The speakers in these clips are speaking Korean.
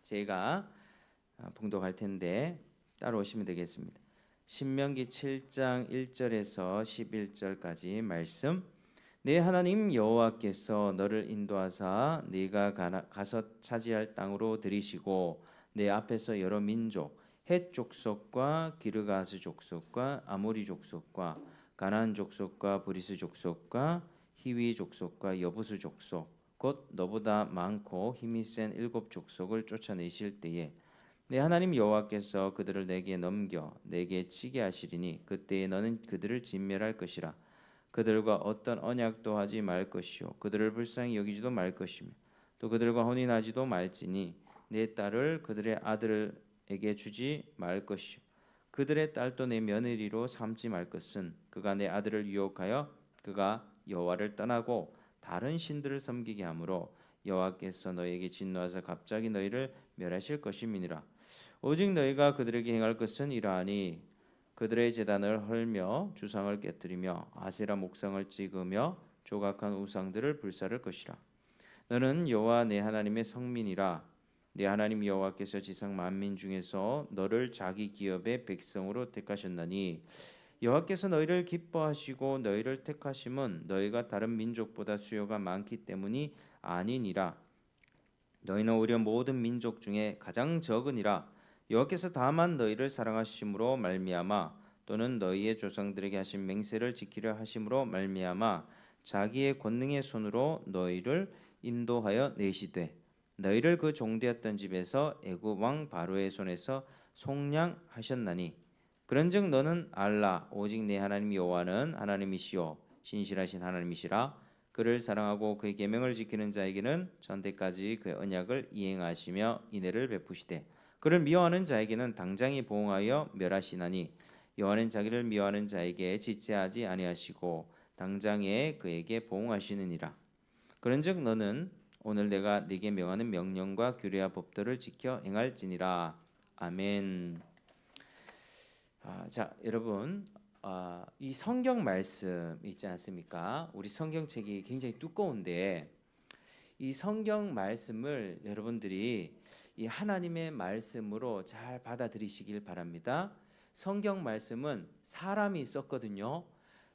제가 봉독할 텐데 따라오시면 되겠습니다. 신명기 7장 1절에서 11절까지 말씀. 내 하나님 여호와께서 너를 인도하사 네가 가서 차지할 땅으로 들이시고 내 앞에서 여러 민족 헷 족속과 기르가스 족속과 아모리 족속과 가나안 족속과 브리스 족속과 히위 족속과 여부스 족속 곧 너보다 많고 힘이 센 7족속을 쫓아내실 때에 내 하나님 여호와께서 그들을 내게 넘겨 내게 치게 하시리니 그때에 너는 그들을 진멸할 것이라. 그들과 어떤 언약도 하지 말 것이요 그들을 불쌍히 여기지도 말 것이며 또 그들과 혼인하지도 말지니 내 딸을 그들의 아들에게 주지 말 것이요 그들의 딸도 내 며느리로 삼지 말 것은 그가 내 아들을 유혹하여 그가 여호와를 떠나고 다른 신들을 섬기게 하므로 여호와께서 너에게 진노하사 갑자기 너희를 멸하실 것임이니라. 오직 너희가 그들에게 행할 것은 이러하니 그들의 제단을 헐며 주상을 깨뜨리며 아세라 목상을 찍으며 조각한 우상들을 불사를 것이라. 너는 여호와 내 하나님의 성민이라. 내 하나님 여호와께서 지상 만민 중에서 너를 자기 기업의 백성으로 택하셨나니 여호와께서 너희를 기뻐하시고 너희를 택하심은 너희가 다른 민족보다 수요가 많기 때문이 아니니라. 너희는 오히려 모든 민족 중에 가장 적으니라. 여호와께서 다만 너희를 사랑하심으로 말미암아 또는 너희의 조상들에게 하신 맹세를 지키려 하심으로 말미암아 자기의 권능의 손으로 너희를 인도하여 내시되 너희를 그 종되었던 집에서 애굽 왕 바로의 손에서 속량하셨나니 그런즉 너는 알라 오직 내 하나님 여호와는 하나님이시요 신실하신 하나님이시라. 그를 사랑하고 그의 계명을 지키는 자에게는 전대까지 그의 언약을 이행하시며 인애를 베푸시되 그를 미워하는 자에게는 당장에 보응하여 멸하시나니 여호와는 자기를 미워하는 자에게 지체하지 아니하시고 당장에 그에게 보응하시느니라. 그런즉 너는 오늘 내가 네게 명하는 명령과 규례와 법도를 지켜 행할지니라. 아멘. 자, 여러분, 이 성경 말씀 있지 않습니까? 우리 성경책이 굉장히 두꺼운데 이 성경 말씀을 여러분들이 이 하나님의 말씀으로 잘 받아들이시길 바랍니다. 성경 말씀은 사람이 썼거든요.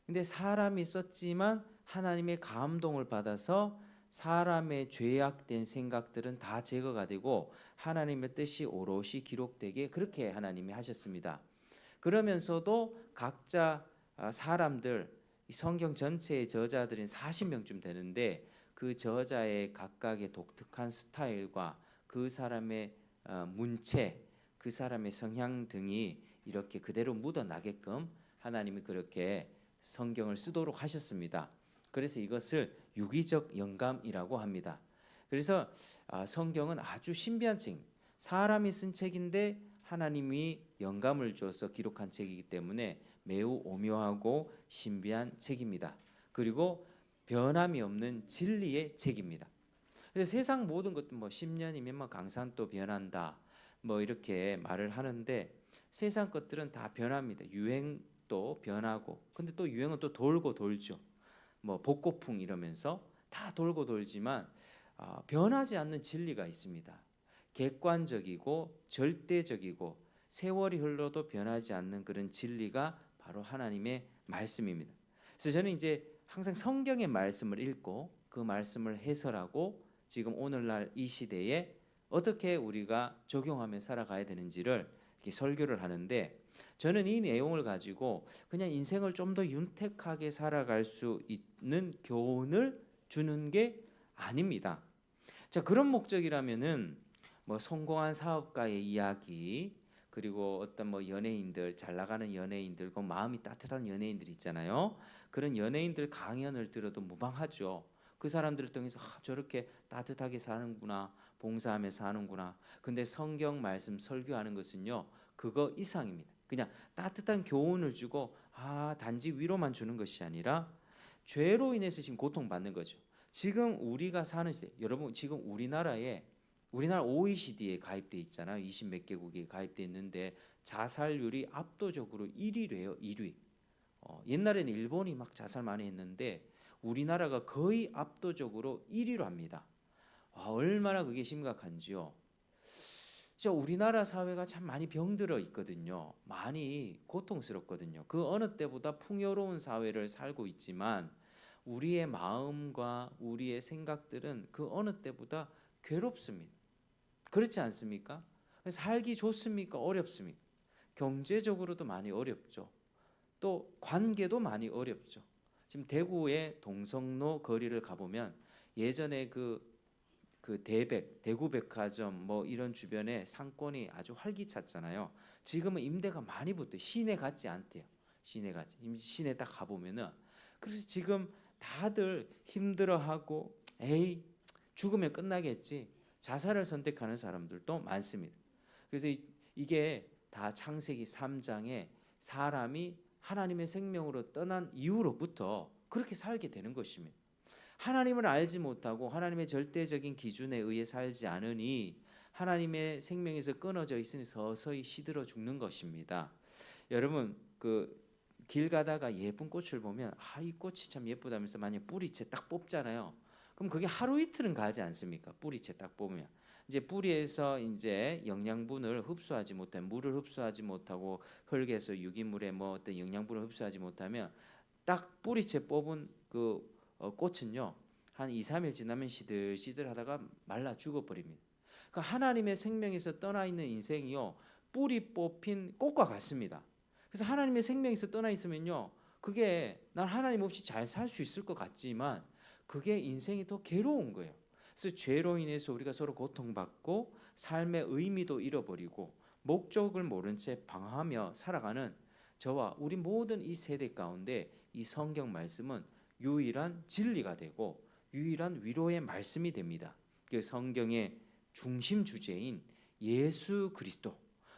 근데 사람이 썼지만 하나님의 감동을 받아서 사람의 죄악된 생각들은 다 제거가 되고 하나님의 뜻이 오롯이 기록되게 그렇게 하나님이 하셨습니다. 그러면서도 각자 사람들 성경 전체의 저자들은 40명쯤 되는데 그 저자의 각각의 독특한 스타일과 그 사람의 문체, 그 사람의 성향 등이 이렇게 그대로 묻어나게끔 하나님이 그렇게 성경을 쓰도록 하셨습니다. 그래서 이것을 유기적 영감이라고 합니다. 그래서 성경은 아주 신비한 책, 사람이 쓴 책인데 하나님이 영감을 줘서 기록한 책이기 때문에 매우 오묘하고 신비한 책입니다. 그리고 변함이 없는 진리의 책입니다. 그래서 세상 모든 것도 뭐 10년이면 뭐 강산도 변한다 뭐 이렇게 말을 하는데 세상 것들은 다 변합니다. 유행도 변하고 근데 또 유행은 또 돌고 돌죠. 뭐 복고풍 이러면서 다 돌고 돌지만 변하지 않는 진리가 있습니다. 객관적이고 절대적이고 세월이 흘러도 변하지 않는 그런 진리가 바로 하나님의 말씀입니다. 그래서 저는 이제 항상 성경의 말씀을 읽고 그 말씀을 해설하고 지금 오늘날 이 시대에 어떻게 우리가 적용하며 살아가야 되는지를 이렇게 설교를 하는데 저는 이 내용을 가지고 그냥 인생을 좀 더 윤택하게 살아갈 수 있는 교훈을 주는 게 아닙니다. 자, 그런 목적이라면은 뭐 성공한 사업가의 이야기 그리고 어떤 뭐 연예인들 잘 나가는 연예인들 그 마음이 따뜻한 연예인들 있잖아요. 그런 연예인들 강연을 들어도 무방하죠. 그 사람들을 통해서 저렇게 따뜻하게 사는구나 봉사하며 사는구나. 근데 성경 말씀 설교하는 것은요 그거 이상입니다. 그냥 따뜻한 교훈을 주고 단지 위로만 주는 것이 아니라 죄로 인해서 지금 고통받는 거죠. 지금 우리가 사는 시대 여러분 지금 우리나라 OECD에 가입돼 있잖아요. 20 몇 개국이 가입돼 있는데 자살률이 압도적으로 1위래요. 1위. 옛날에는 일본이 막 자살 많이 했는데 우리나라가 거의 압도적으로 1위로 합니다. 얼마나 그게 심각한지요. 진짜 우리나라 사회가 참 많이 병들어 있거든요. 많이 고통스럽거든요. 그 어느 때보다 풍요로운 사회를 살고 있지만 우리의 마음과 우리의 생각들은 그 어느 때보다 괴롭습니다. 그렇지 않습니까? 살기 좋습니까? 어렵습니까? 경제적으로도 많이 어렵죠. 또 관계도 많이 어렵죠. 지금 대구의 동성로 거리를 가보면 예전에 그 대구백화점 뭐 이런 주변에 상권이 아주 활기찼잖아요. 지금은 임대가 많이 붙어요. 시내 같지 않대요. 시내 같지. 시내 딱 가보면은 그래서 지금 다들 힘들어하고 에이 죽으면 끝나겠지. 자살을 선택하는 사람들도 많습니다. 그래서 이게 다 창세기 3장에 사람이 하나님의 생명으로 떠난 이후로부터 그렇게 살게 되는 것입니다. 하나님을 알지 못하고 하나님의 절대적인 기준에 의해 살지 않으니 하나님의 생명에서 끊어져 있으니 서서히 시들어 죽는 것입니다. 여러분 그 길 가다가 예쁜 꽃을 보면 이 꽃이 참 예쁘다면서 만약 뿌리채 딱 뽑잖아요. 그럼 그게 하루 이틀은 가지 않습니까? 뿌리채 딱 뽑으면 이제 뿌리에서 이제 영양분을 흡수하지 못해 물을 흡수하지 못하고 흙에서 유기물의 뭐 어떤 영양분을 흡수하지 못하면 딱 뿌리채 뽑은 그 꽃은요 한 2, 3일 지나면 시들시들하다가 말라 죽어버립니다. 그러니까 하나님의 생명에서 떠나 있는 인생이요 뿌리 뽑힌 꽃과 같습니다. 그래서 하나님의 생명에서 떠나 있으면요 그게 난 하나님 없이 잘 살 수 있을 것 같지만 그게 인생이 더 괴로운 거예요. 그래서 죄로 인해서 우리가 서로 고통받고 삶의 의미도 잃어버리고 목적을 모른 채 방황하며 살아가는 저와 우리 모든 이 세대 가운데 이 성경 말씀은 유일한 진리가 되고 유일한 위로의 말씀이 됩니다. 그 성경의 중심 주제인 예수 그리스도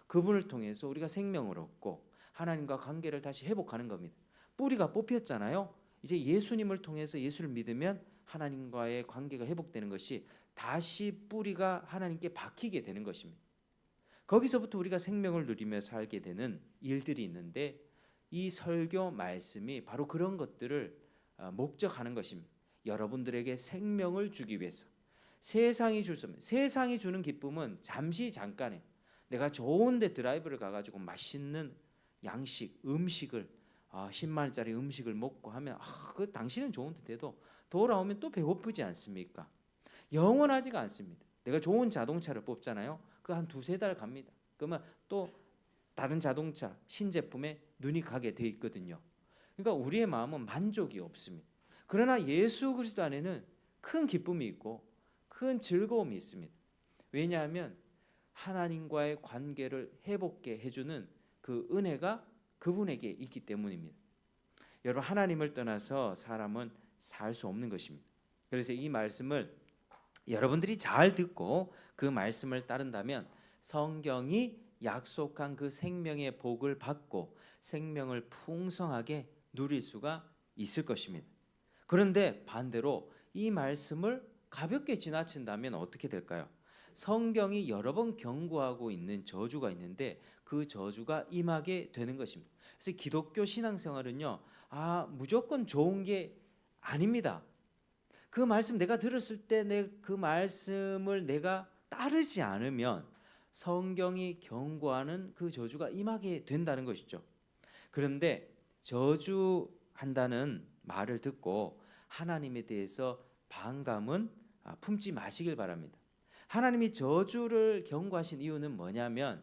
그분을 통해서 우리가 생명을 얻고 하나님과 관계를 다시 회복하는 겁니다. 뿌리가 뽑혔잖아요. 이제 예수님을 통해서 예수를 믿으면 하나님과의 관계가 회복되는 것이 다시 뿌리가 하나님께 박히게 되는 것입니다. 거기서부터 우리가 생명을 누리며 살게 되는 일들이 있는데 이 설교 말씀이 바로 그런 것들을 목적하는 것입니다. 여러분들에게 생명을 주기 위해서 세상이 주는 기쁨은 잠시 잠깐에 내가 좋은데 드라이브를 가가지고 맛있는 양식 음식을 10만 원짜리 음식을 먹고 하면 그 당신은 좋은데 돼도 돌아오면 또 배고프지 않습니까? 영원하지가 않습니다. 내가 좋은 자동차를 뽑잖아요. 그 한 두세 달 갑니다. 그러면 또 다른 자동차 신제품에 눈이 가게 돼 있거든요. 그러니까 우리의 마음은 만족이 없습니다. 그러나 예수 그리스도 안에는 큰 기쁨이 있고 큰 즐거움이 있습니다. 왜냐하면 하나님과의 관계를 회복게 해주는 그 은혜가 그분에게 있기 때문입니다. 여러분 하나님을 떠나서 사람은 살 수 없는 것입니다. 그래서 이 말씀을 여러분들이 잘 듣고 그 말씀을 따른다면 성경이 약속한 그 생명의 복을 받고 생명을 풍성하게 누릴 수가 있을 것입니다. 그런데 반대로 이 말씀을 가볍게 지나친다면 어떻게 될까요? 성경이 여러 번 경고하고 있는 저주가 있는데 그 저주가 임하게 되는 것입니다. 그래서 기독교 신앙생활은요, 무조건 좋은 게 아닙니다. 그 말씀 내가 들었을 때 그 말씀을 내가 따르지 않으면 성경이 경고하는 그 저주가 임하게 된다는 것이죠. 그런데 저주한다는 말을 듣고 하나님에 대해서 반감은 품지 마시길 바랍니다. 하나님이 저주를 경고하신 이유는 뭐냐면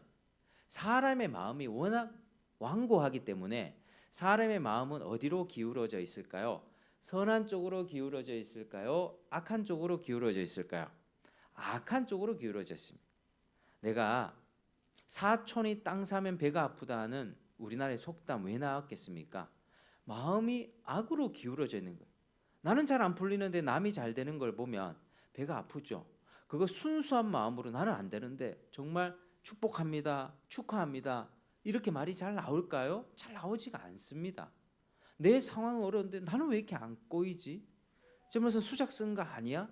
사람의 마음이 워낙 완고하기 때문에 사람의 마음은 어디로 기울어져 있을까요? 선한 쪽으로 기울어져 있을까요? 악한 쪽으로 기울어져 있을까요? 악한 쪽으로 기울어져 있습니다. 내가 사촌이 땅 사면 배가 아프다는 우리나라의 속담 왜 나왔겠습니까? 마음이 악으로 기울어져 있는 거예요. 나는 잘 안 풀리는데 남이 잘 되는 걸 보면 배가 아프죠. 그거 순수한 마음으로 나는 안 되는데 정말 축복합니다. 축하합니다. 이렇게 말이 잘 나올까요? 잘 나오지가 않습니다. 내 상황은 어려운데 나는 왜 이렇게 안 꼬이지? 저 무슨 수작 쓴 거 아니야?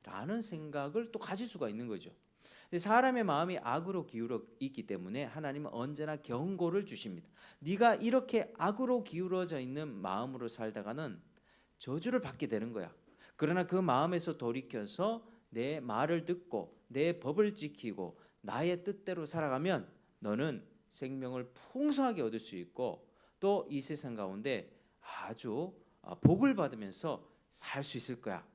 라는 생각을 또 가질 수가 있는 거죠. 사람의 마음이 악으로 기울어 있기 때문에 하나님은 언제나 경고를 주십니다. 네가 이렇게 악으로 기울어져 있는 마음으로 살다가는 저주를 받게 되는 거야. 그러나 그 마음에서 돌이켜서 내 말을 듣고 내 법을 지키고 나의 뜻대로 살아가면 너는 생명을 풍성하게 얻을 수 있고 또 이 세상 가운데 아주 복을 받으면서 살 수 있을 거야.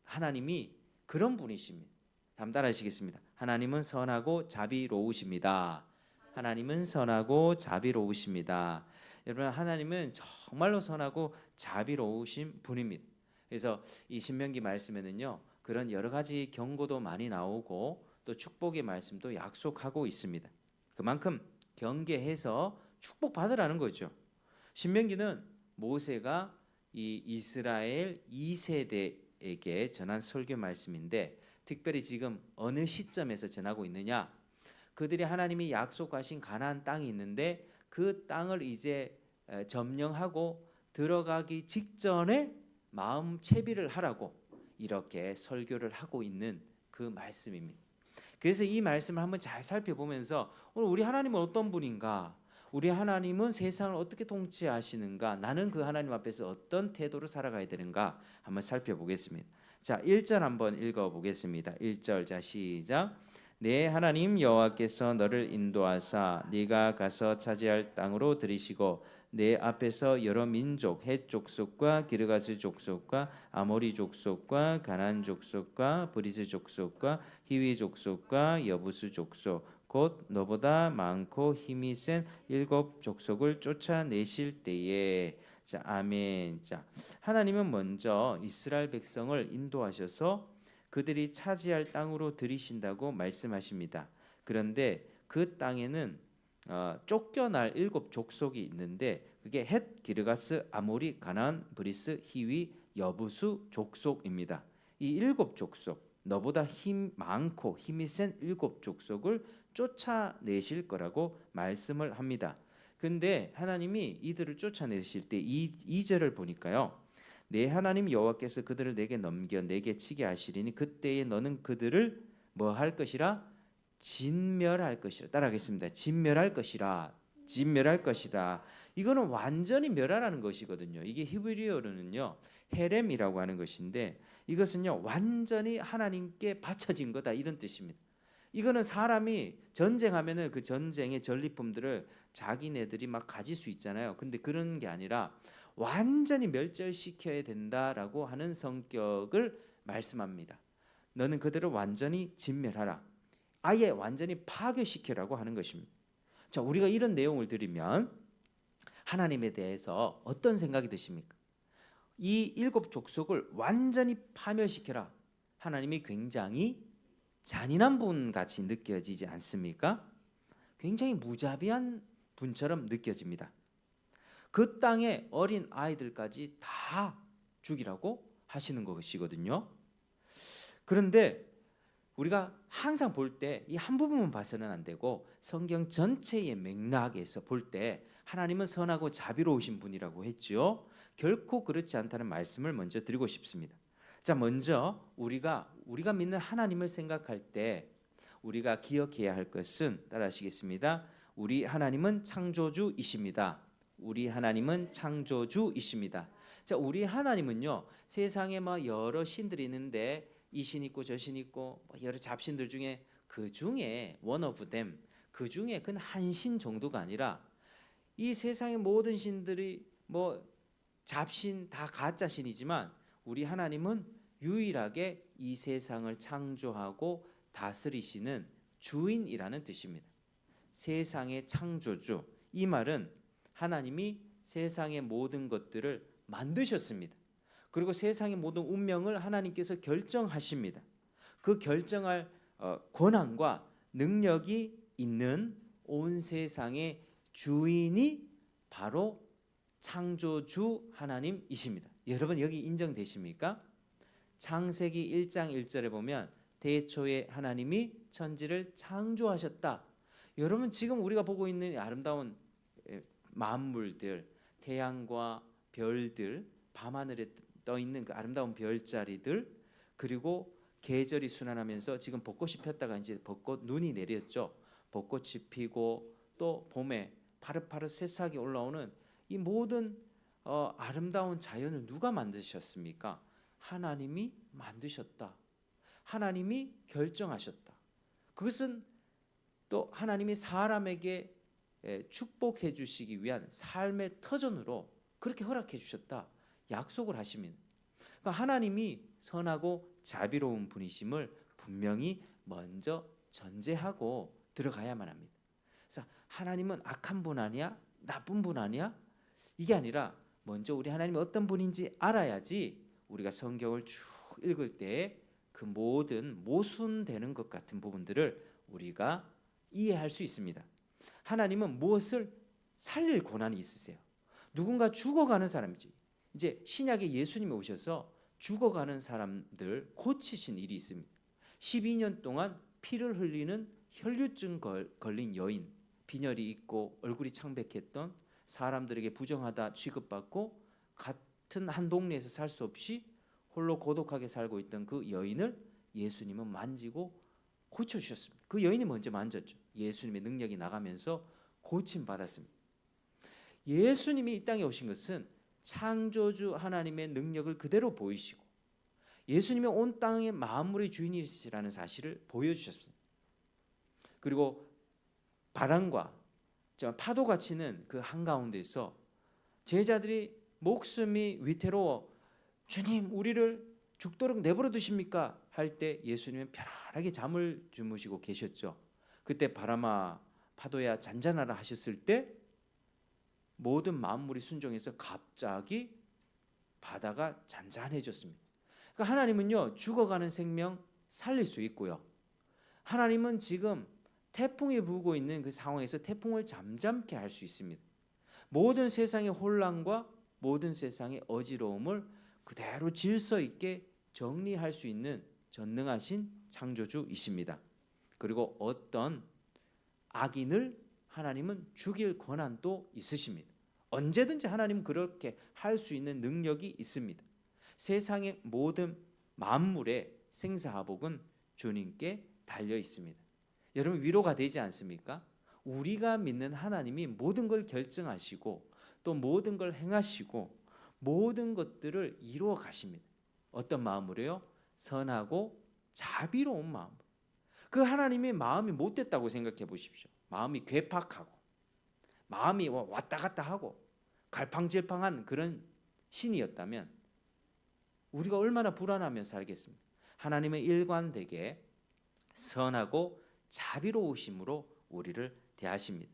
하나님이 그런 분이십니다. 다음 따라하시겠습니다. 하나님은 선하고 자비로우십니다. 하나님은 선하고 자비로우십니다. 여러분, 하나님은 정말로 선하고 자비로우신 분입니다. 그래서 이 신명기 말씀에는요, 그런 여러 가지 경고도 많이 나오고 또 축복의 말씀도 약속하고 있습니다. 그만큼 경계해서 축복 받으라는 거죠. 신명기는 모세가 이 이스라엘 2세대에게 전한 설교 말씀인데, 특별히 지금 어느 시점에서 전하고 있느냐? 그들이 하나님이 약속하신 가나안 땅이 있는데 그 땅을 이제 점령하고 들어가기 직전에 마음 채비를 하라고 이렇게 설교를 하고 있는 그 말씀입니다. 그래서 이 말씀을 한번 잘 살펴보면서 오늘 우리 하나님은 어떤 분인가? 우리 하나님은 세상을 어떻게 통치하시는가? 나는 그 하나님 앞에서 어떤 태도로 살아가야 되는가? 한번 살펴보겠습니다. 자, 1절 한번 읽어보겠습니다. 1절, 자 시작. 내 하나님 여호와께서 너를 인도하사 네가 가서 차지할 땅으로 들이시고 내 앞에서 여러 민족 헷 족속과 기르가스 족속과 아모리 족속과 가나안 족속과 브리스 족속과 히위 족속과 여부스 족속 곧 너보다 많고 힘이 센 7 족속을 쫓아내실 때에, 자 아멘. 자, 하나님은 먼저 이스라엘 백성을 인도하셔서 그들이 차지할 땅으로 들이신다고 말씀하십니다. 그런데 그 땅에는 쫓겨날 7 족속이 있는데 그게 헷, 기르가스, 아모리, 가나안, 브리스, 히위, 여부수 족속입니다. 이 7 족속, 너보다 힘 많고 힘이 센 7 족속을 쫓아내실 거라고 말씀을 합니다. 근데 하나님이 이들을 쫓아내실 때 2절을 보니까요, 내 하나님 여호와께서 그들을 내게 넘겨 내게 치게 하시리니 그때에 너는 그들을 뭐 할 것이라? 진멸할 것이라. 따라하겠습니다. 진멸할 것이라. 진멸할 것이다. 이거는 완전히 멸하라는 것이거든요. 이게 히브리어로는요 헤렘이라고 하는 것인데, 이것은요 완전히 하나님께 바쳐진 거다 이런 뜻입니다. 이거는 사람이 전쟁하면은 그 전쟁의 전리품들을 자기네들이 막 가질 수 있잖아요. 근데 그런 게 아니라 완전히 멸절시켜야 된다라고 하는 성격을 말씀합니다. 너는 그들을 완전히 진멸하라. 아예 완전히 파괴시키라고 하는 것입니다. 자, 우리가 이런 내용을 들으면 하나님에 대해서 어떤 생각이 드십니까? 이 7 족속을 완전히 파멸시켜라. 하나님이 굉장히 잔인한 분 같이 느껴지지 않습니까? 굉장히 무자비한 분처럼 느껴집니다. 그 땅의 어린 아이들까지 다 죽이라고 하시는 것이거든요. 그런데 우리가 항상 볼 때 이 한 부분만 봐서는 안 되고 성경 전체의 맥락에서 볼 때 하나님은 선하고 자비로우신 분이라고 했죠. 결코 그렇지 않다는 말씀을 먼저 드리고 싶습니다. 자, 먼저 우리가 믿는 하나님을 생각할 때 우리가 기억해야 할 것은, 따라하시겠습니다. 우리 하나님은 창조주이십니다. 우리 하나님은 창조주이십니다. 자, 우리 하나님은요 세상에 막 여러 신들이 있는데 이 신 있고 저 신 있고 여러 잡신들 중에 그 중에 one of them, 그 중에 그 한 신 정도가 아니라 이 세상의 모든 신들이 뭐 잡신 다 가짜 신이지만 우리 하나님은 유일하게 이 세상을 창조하고 다스리시는 주인이라는 뜻입니다. 세상의 창조주, 이 말은 하나님이 세상의 모든 것들을 만드셨습니다. 그리고 세상의 모든 운명을 하나님께서 결정하십니다. 그 결정할 권한과 능력이 있는 온 세상의 주인이 바로 창조주 하나님이십니다. 여러분 여기 인정되십니까? 창세기 1장 1절에 보면 대초에 하나님이 천지를 창조하셨다. 여러분 지금 우리가 보고 있는 아름다운 만물들, 태양과 별들, 밤하늘에 떠 있는 그 아름다운 별자리들, 그리고 계절이 순환하면서 지금 벚꽃이 폈다가 이제 벚꽃 눈이 내렸죠. 벚꽃이 피고 또 봄에 파릇파릇 새싹이 올라오는 이 모든 아름다운 자연을 누가 만드셨습니까? 하나님이 만드셨다. 하나님이 결정하셨다. 그것은 또 하나님이 사람에게 축복해 주시기 위한 삶의 터전으로 그렇게 허락해 주셨다 약속을 하십니다. 그러니까 하나님이 선하고 자비로운 분이심을 분명히 먼저 전제하고 들어가야만 합니다. 그래서 하나님은 악한 분 아니야? 나쁜 분 아니야? 이게 아니라 먼저 우리 하나님이 어떤 분인지 알아야지 우리가 성경을 쭉 읽을 때 그 모든 모순되는 것 같은 부분들을 우리가 이해할 수 있습니다. 하나님은 무엇을 살릴 고난이 있으세요. 누군가 죽어가는 사람이지. 이제 신약에 예수님이 오셔서 죽어가는 사람들 고치신 일이 있습니다. 12년 동안 피를 흘리는 혈류증 걸린 여인, 빈혈이 있고 얼굴이 창백했던, 사람들에게 부정하다 취급받고 같은 한 동네에서 살 수 없이 홀로 고독하게 살고 있던 그 여인을 예수님은 만지고 고쳐주셨습니다. 그 여인이 먼저 만졌죠. 예수님의 능력이 나가면서 고침받았습니다. 예수님이 이 땅에 오신 것은 창조주 하나님의 능력을 그대로 보이시고 예수님이 온 땅의 만물의 주인이시라는 사실을 보여주셨습니다. 그리고 바람과 파도가 치는 그 한가운데서 제자들이 목숨이 위태로워 주님 우리를 죽도록 내버려 두십니까? 할 때 예수님은 편안하게 잠을 주무시고 계셨죠. 그때 바람아 파도야 잔잔하라 하셨을 때 모든 만물이 순종해서 갑자기 바다가 잔잔해졌습니다. 그러니까 하나님은요 죽어가는 생명 살릴 수 있고요. 하나님은 지금 태풍이 불고 있는 그 상황에서 태풍을 잠잠케 할 수 있습니다. 모든 세상의 혼란과 모든 세상의 어지러움을 그대로 질서 있게 정리할 수 있는 전능하신 창조주이십니다. 그리고 어떤 악인을 하나님은 죽일 권한도 있으십니다. 언제든지 하나님은 그렇게 할 수 있는 능력이 있습니다. 세상의 모든 만물의 생사화복은 주님께 달려 있습니다. 여러분 위로가 되지 않습니까? 우리가 믿는 하나님이 모든 걸 결정하시고 또 모든 걸 행하시고 모든 것들을 이루어 가십니다. 어떤 마음으로요? 선하고 자비로운 마음. 그 하나님의 마음이 못됐다고 생각해 보십시오. 마음이 괴팍하고 마음이 왔다 갔다 하고 갈팡질팡한 그런 신이었다면 우리가 얼마나 불안하며 살겠습니까? 하나님의 일관되게 선하고 자비로우심으로 우리를 대하십니다.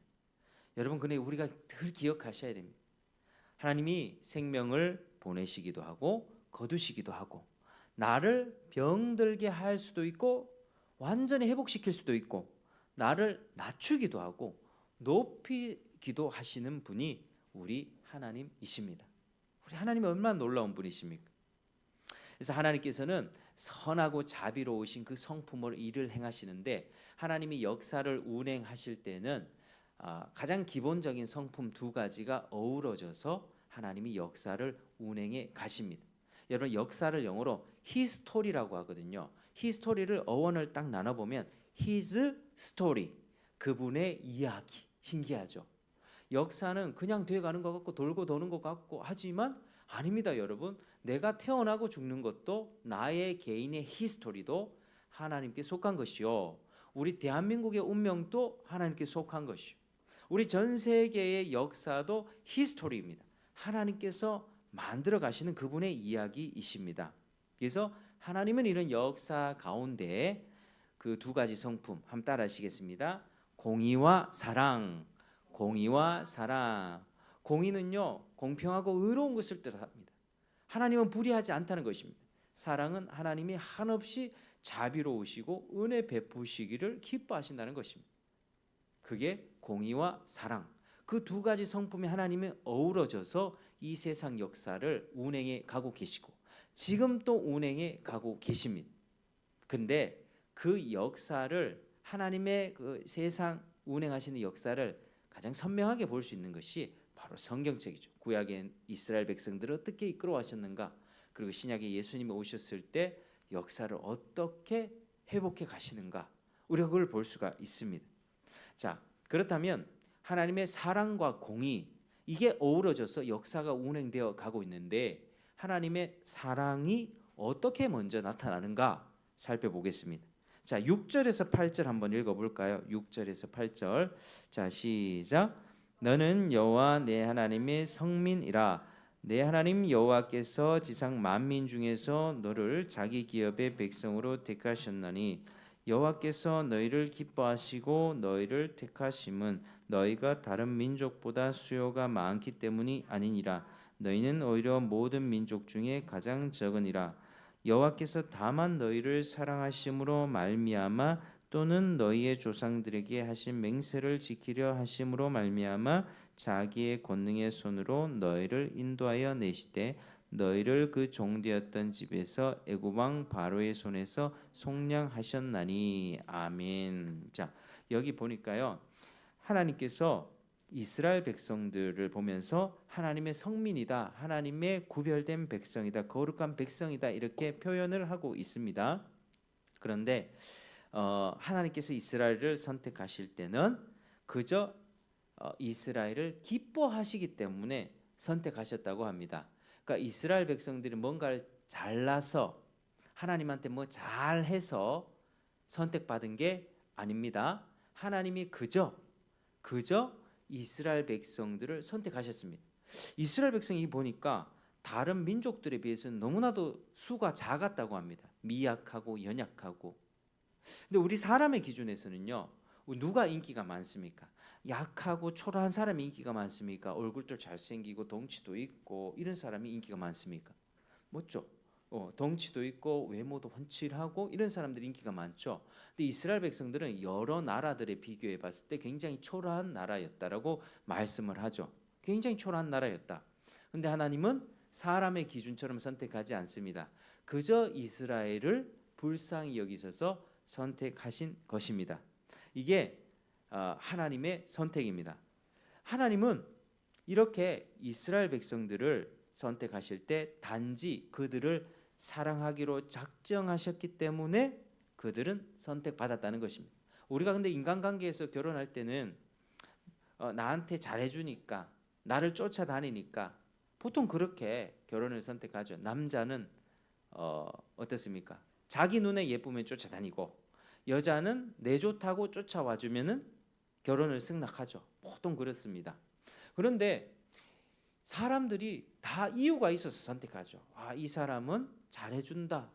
여러분 근데 우리가 늘 기억하셔야 됩니다. 하나님이 생명을 보내시기도 하고 거두시기도 하고 나를 병들게 할 수도 있고 완전히 회복시킬 수도 있고 나를 낮추기도 하고 높이기도 하시는 분이 우리 하나님이십니다. 우리 하나님이 얼마나 놀라운 분이십니까? 그래서 하나님께서는 선하고 자비로우신 그 성품으로 일을 행하시는데 하나님이 역사를 운행하실 때는 가장 기본적인 성품 두 가지가 어우러져서 하나님이 역사를 운행해 가십니다. 여러분 역사를 영어로 히스토리라고 하거든요. 히스토리를 어원을 딱 나눠보면 his story, 그분의 이야기. 신기하죠? 역사는 그냥 돼가는 것 같고 돌고 도는 것 같고 하지만 아닙니다. 여러분 내가 태어나고 죽는 것도 나의 개인의 히스토리도 하나님께 속한 것이요 우리 대한민국의 운명도 하나님께 속한 것이요 우리 전 세계의 역사도 히스토리입니다. 하나님께서 만들어 가시는 그분의 이야기이십니다. 그래서 하나님은 이런 역사 가운데 그 두 가지 성품 한번 따라 하시겠습니다. 공의와 사랑. 공의와 사랑. 공의는요 공평하고 의로운 것을 뜻합니다. 하나님은 불의하지 않다는 것입니다. 사랑은 하나님이 한없이 자비로우시고 은혜 베푸시기를 기뻐하신다는 것입니다. 그게 공의와 사랑. 그 두 가지 성품이 하나님이 어우러져서 이 세상 역사를 운행해 가고 계시고 지금 또 운행해 가고 계십니다. 근데 그 역사를 하나님의 그 세상 운행하시는 역사를 가장 선명하게 볼 수 있는 것이 바로 성경책이죠. 구약의 이스라엘 백성들을 어떻게 이끌어가셨는가, 그리고 신약에 예수님이 오셨을 때 역사를 어떻게 회복해 가시는가, 우리가 그걸 볼 수가 있습니다. 자, 그렇다면 하나님의 사랑과 공의, 이게 어우러져서 역사가 운행되어 가고 있는데 하나님의 사랑이 어떻게 먼저 나타나는가 살펴보겠습니다. 자, 6절에서 8절 한번 읽어볼까요? 6절에서 8절. 자, 시작. 너는 여호와 내 하나님의 성민이라. 내 하나님 여호와께서 지상 만민 중에서 너를 자기 기업의 백성으로 택하셨나니 여호와께서 너희를 기뻐하시고 너희를 택하심은 너희가 다른 민족보다 수요가 많기 때문이 아니니라. 너희는 오히려 모든 민족 중에 가장 적으니라. 여호와께서 다만 너희를 사랑하심으로 말미암아 또는 너희의 조상들에게 하신 맹세를 지키려 하심으로 말미암아 자기의 권능의 손으로 너희를 인도하여 내시되 너희를 그 종되었던 집에서 애굽 왕 바로의 손에서 속량하셨나니. 아멘. 자, 여기 보니까요, 하나님께서 이스라엘 백성들을 보면서 하나님의 성민이다, 하나님의 구별된 백성이다, 거룩한 백성이다, 이렇게 표현을 하고 있습니다. 그런데 하나님께서 이스라엘을 선택하실 때는 그저 이스라엘을 기뻐하시기 때문에 선택하셨다고 합니다. 그러니까 이스라엘 백성들이 뭔가를 잘나서 하나님한테 뭐 잘해서 선택받은 게 아닙니다. 하나님이 그저 이스라엘 백성들을 선택하셨습니다. 이스라엘 백성이 보니까 다른 민족들에 비해서는 너무나도 수가 작았다고 합니다. 미약하고 연약하고. 근데 우리 사람의 기준에서는요, 누가 인기가 많습니까? 약하고 초라한 사람이 인기가 많습니까? 얼굴도 잘생기고 덩치도 있고 이런 사람이 인기가 많습니까? 맞죠? 덩치도 있고 외모도 훤칠하고 이런 사람들이 인기가 많죠. 근데 이스라엘 백성들은 여러 나라들에 비교해 봤을 때 굉장히 초라한 나라였다라고 말씀을 하죠. 굉장히 초라한 나라였다. 근데 하나님은 사람의 기준처럼 선택하지 않습니다. 그저 이스라엘을 불쌍히 여기셔서 선택하신 것입니다. 이게 하나님의 선택입니다. 하나님은 이렇게 이스라엘 백성들을 선택하실 때 단지 그들을 사랑하기로 작정하셨기 때문에 그들은 선택받았다는 것입니다. 우리가 근데 인간관계에서 결혼할 때는 나한테 잘해주니까, 나를 쫓아다니니까 보통 그렇게 결혼을 선택하죠. 남자는 어떻습니까? 자기 눈에 예쁘면 쫓아다니고, 여자는 내 좋다고 쫓아와주면은 결혼을 승낙하죠. 보통 그렇습니다. 그런데 사람들이 다 이유가 있어서 선택하죠. 이 사람은 잘해준다,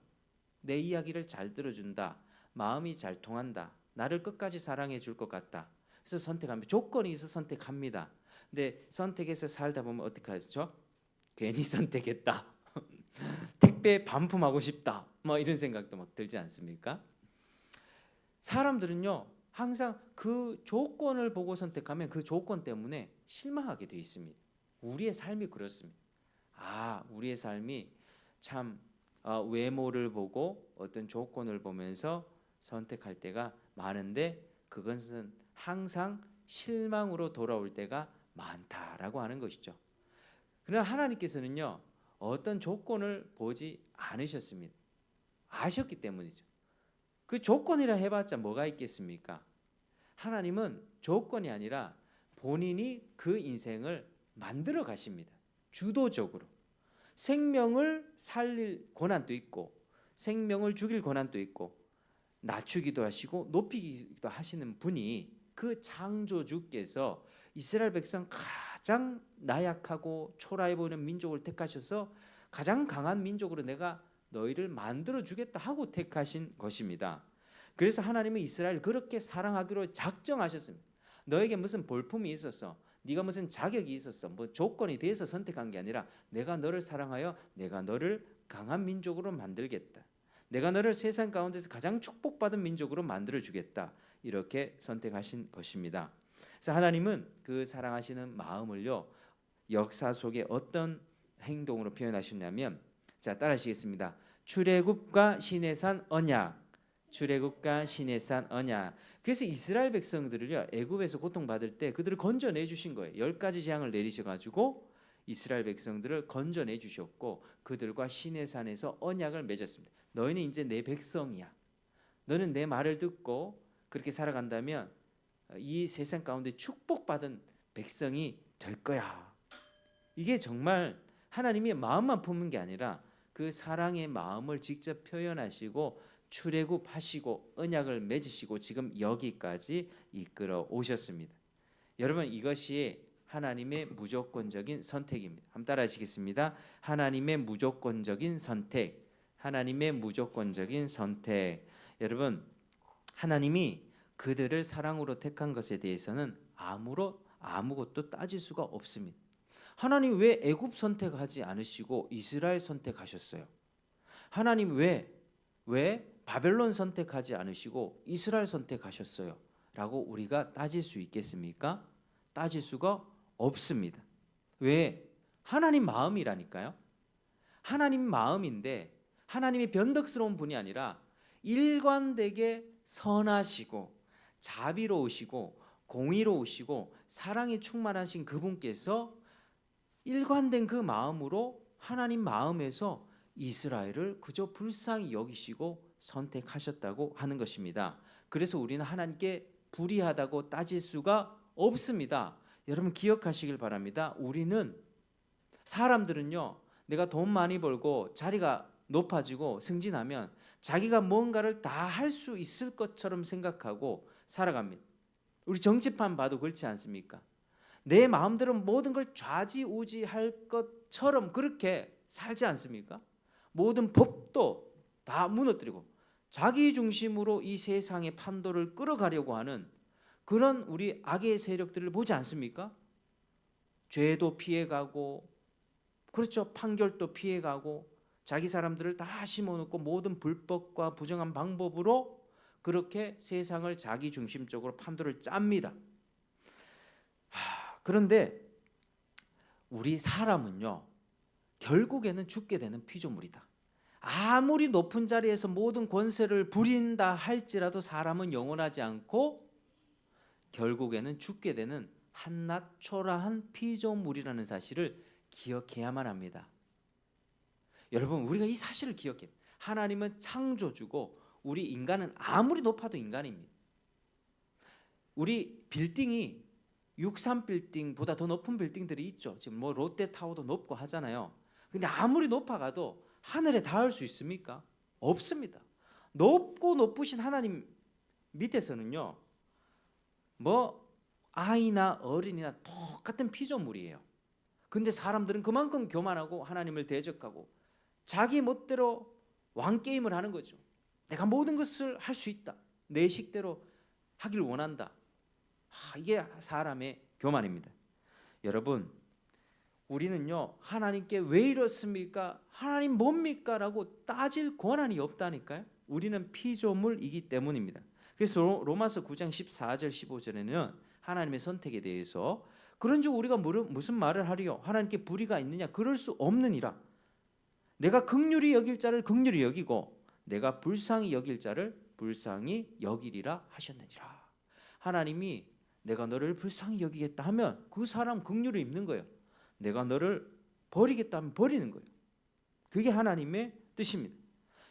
내 이야기를 잘 들어준다, 마음이 잘 통한다, 나를 끝까지 사랑해 줄 것 같다. 그래서 선택합니다. 조건이 있어서 선택합니다. 근데 선택해서 살다 보면 어떻게 하죠? 괜히 선택했다. 택배 반품하고 싶다. 뭐 이런 생각도 막 들지 않습니까? 사람들은요, 항상 그 조건을 보고 선택하면 그 조건 때문에 실망하게 돼 있습니다. 우리의 삶이 그렇습니다. 우리의 삶이 참 외모를 보고 어떤 조건을 보면서 선택할 때가 많은데 그것은 항상 실망으로 돌아올 때가 많다라고 하는 것이죠. 그러나 하나님께서는요, 어떤 조건을 보지 않으셨습니다. 아셨기 때문이죠. 그 조건이라 해봤자 뭐가 있겠습니까? 하나님은 조건이 아니라 본인이 그 인생을 만들어 가십니다. 주도적으로. 생명을 살릴 권한도 있고 생명을 죽일 권한도 있고 낮추기도 하시고 높이기도 하시는 분이, 그 창조주께서 이스라엘 백성 가장 나약하고 초라해 보이는 민족을 택하셔서 가장 강한 민족으로 내가 너희를 만들어 주겠다 하고 택하신 것입니다. 그래서 하나님은 이스라엘을 그렇게 사랑하기로 작정하셨습니다. 너에게 무슨 볼품이 있었어, 네가 무슨 자격이 있었어, 뭐 조건이 돼서 선택한 게 아니라 내가 너를 사랑하여 내가 너를 강한 민족으로 만들겠다, 내가 너를 세상 가운데서 가장 축복받은 민족으로 만들어주겠다, 이렇게 선택하신 것입니다. 그래서 하나님은 그 사랑하시는 마음을요, 역사 속에 어떤 행동으로 표현하셨냐면, 자, 따라하시겠습니다. 출애굽과 시내산 언약, 출애굽과 시내산 언약. 그래서 이스라엘 백성들을요, 애굽에서 고통받을 때 그들을 건져내 주신 거예요. 10가지 재앙을 내리셔가지고 이스라엘 백성들을 건져내 주셨고 그들과 시내산에서 언약을 맺었습니다. 너희는 이제 내 백성이야. 너는 내 말을 듣고 그렇게 살아간다면 이 세상 가운데 축복받은 백성이 될 거야. 이게 정말 하나님이 마음만 품은 게 아니라 그 사랑의 마음을 직접 표현하시고 출애굽하시고 언약을 맺으시고 지금 여기까지 이끌어 오셨습니다. 여러분, 이것이 하나님의 무조건적인 선택입니다. 한번 따라 하시겠습니다. 하나님의 무조건적인 선택. 하나님의 무조건적인 선택. 여러분, 하나님이 그들을 사랑으로 택한 것에 대해서는 아무것도 따질 수가 없습니다. 하나님 왜 애굽 선택하지 않으시고 이스라엘 선택하셨어요? 하나님 왜 바벨론 선택하지 않으시고 이스라엘 선택하셨어요? 라고 우리가 따질 수 있겠습니까? 따질 수가 없습니다. 왜? 하나님 마음이라니까요. 하나님 마음인데 하나님이 변덕스러운 분이 아니라 일관되게 선하시고 자비로우시고 공의로우시고 사랑에 충만하신 그분께서 일관된 그 마음으로 하나님 마음에서 이스라엘을 그저 불쌍히 여기시고 선택하셨다고 하는 것입니다. 그래서 우리는 하나님께 불의하다고 따질 수가 없습니다. 여러분 기억하시길 바랍니다. 사람들은요, 내가 돈 많이 벌고 자리가 높아지고 승진하면 자기가 뭔가를 다 할 수 있을 것처럼 생각하고 살아갑니다. 우리 정치판 봐도 그렇지 않습니까? 내 마음대로 모든 걸 좌지우지할 것처럼 그렇게 살지 않습니까? 모든 법도 다 무너뜨리고 자기 중심으로 이 세상의 판도를 끌어가려고 하는 그런 우리 악의 세력들을 보지 않습니까? 죄도 피해가고, 그렇죠, 판결도 피해가고 자기 사람들을 다 심어놓고 모든 불법과 부정한 방법으로 그렇게 세상을 자기 중심적으로 판도를 짭니다. 그런데 우리 사람은요, 결국에는 죽게 되는 피조물이다. 아무리 높은 자리에서 모든 권세를 부린다 할지라도 사람은 영원하지 않고 결국에는 죽게 되는 한낱 초라한 피조물이라는 사실을 기억해야만 합니다. 여러분, 우리가 이 사실을 기억해요. 하나님은 창조주고 우리 인간은 아무리 높아도 인간입니다. 우리 빌딩이 63빌딩보다 더 높은 빌딩들이 있죠. 지금 뭐 롯데타워도 높고 하잖아요. 근데 아무리 높아가도 하늘에 닿을 수 있습니까? 없습니다. 높고 높으신 하나님 밑에서는요, 뭐 아이나 어린이나 똑같은 피조물이에요. 근데 사람들은 그만큼 교만하고 하나님을 대적하고 자기 멋대로 왕게임을 하는 거죠. 내가 모든 것을 할 수 있다. 내 식대로 하길 원한다. 이게 사람의 교만입니다. 여러분, 우리는요, 하나님께 왜 이렇습니까? 하나님 뭡니까? 라고 따질 권한이 없다니까요. 우리는 피조물이기 때문입니다. 그래서 로마서 9장 14절 15절에는 하나님의 선택에 대해서 그런즉 우리가 무슨 말을 하리요? 하나님께 불의가 있느냐? 그럴 수 없느니라. 내가 긍휼히 여길 자를 긍휼히 여기고 내가 불쌍히 여길 자를 불쌍히 여기리라 하셨느니라. 하나님이 내가 너를 불쌍히 여기겠다 하면 그 사람 긍휼을 입는 거예요. 내가 너를 버리겠다 하면 버리는 거예요. 그게 하나님의 뜻입니다.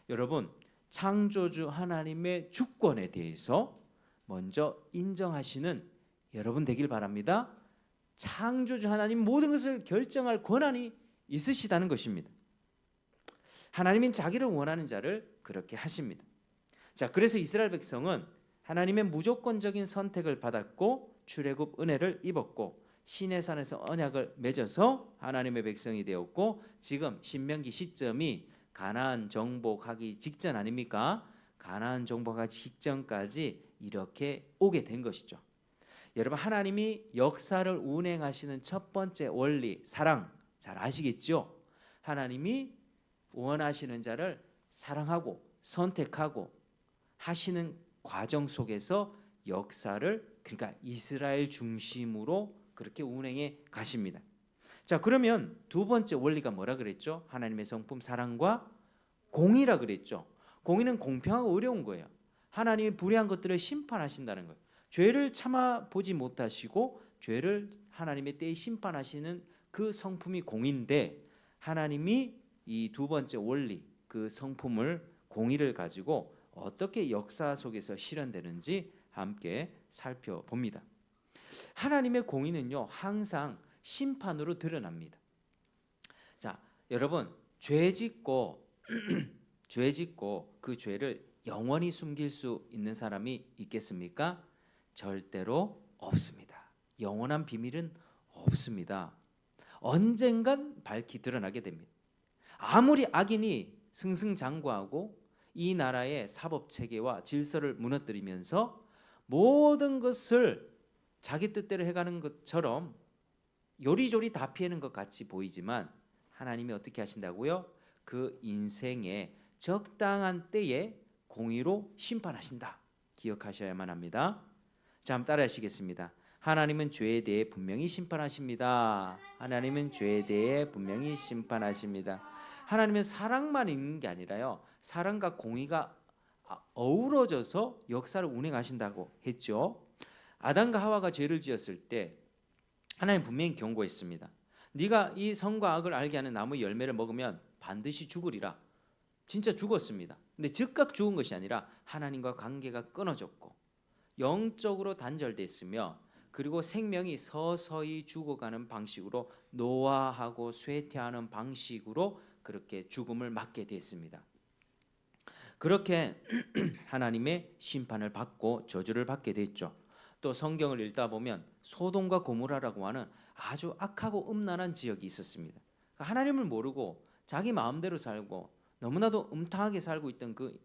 여러분, 창조주 하나님의 주권에 대해서 먼저 인정하시는 여러분 되길 바랍니다. 창조주 하나님 모든 것을 결정할 권한이 있으시다는 것입니다. 하나님은 자기를 원하는 자를 그렇게 하십니다. 자, 그래서 이스라엘 백성은 하나님의 무조건적인 선택을 받았고 출애굽 은혜를 입었고 시내산에서 언약을 맺어서 하나님의 백성이 되었고 지금 신명기 시점이 가나안 정복하기 직전 아닙니까? 가나안 정복하기 직전까지 이렇게 오게 된 것이죠. 여러분, 하나님이 역사를 운행하시는 첫 번째 원리, 사랑, 잘 아시겠죠? 하나님이 원하시는 자를 사랑하고 선택하고 하시는 과정 속에서 역사를, 그러니까 이스라엘 중심으로 그렇게 운행해 가십니다. 자, 그러면 두 번째 원리가 뭐라 그랬죠? 하나님의 성품 사랑과 공의라 그랬죠. 공의는 공평하고 어려운 거예요. 하나님이 불의한 것들을 심판하신다는 거예요. 죄를 참아 보지 못하시고 죄를 하나님의 때에 심판하시는 그 성품이 공의인데, 하나님이 이 두 번째 원리, 그 성품을, 공의를 가지고 어떻게 역사 속에서 실현되는지 함께 살펴봅니다. 하나님의 공의는요, 항상 심판으로 드러납니다. 자, 여러분, 죄 짓고 그 죄를 영원히 숨길 수 있는 사람이 있겠습니까? 절대로 없습니다. 영원한 비밀은 없습니다. 언젠간 밝히 드러나게 됩니다. 아무리 악인이 승승장구하고 이 나라의 사법 체계와 질서를 무너뜨리면서 모든 것을 자기 뜻대로 해가는 것처럼 요리조리 다 피하는 것 같이 보이지만 하나님이 어떻게 하신다고요? 그 인생의 적당한 때에 공의로 심판하신다. 기억하셔야만 합니다. 자, 한번 따라 하시겠습니다. 하나님은 죄에 대해 분명히 심판하십니다. 하나님은 죄에 대해 분명히 심판하십니다. 하나님은 사랑만 있는 게 아니라요, 사랑과 공의가 어우러져서 역사를 운행하신다고 했죠. 아담과 하와가 죄를 지었을 때 하나님 분명히 경고했습니다. 네가 이 선과 악을 알게 하는 나무 열매를 먹으면 반드시 죽으리라. 진짜 죽었습니다. 근데 즉각 죽은 것이 아니라 하나님과 관계가 끊어졌고 영적으로 단절됐으며, 그리고 생명이 서서히 죽어가는 방식으로 노화하고 쇠퇴하는 방식으로 그렇게 죽음을 맞게 됐습니다. 그렇게 하나님의 심판을 받고 저주를 받게 됐죠. 또 성경을 읽다 보면 소돔과 고모라라고 하는 아주 악하고 음란한 지역이 있었습니다. 하나님을 모르고 자기 마음대로 살고 너무나도 음탕하게 살고 있던 그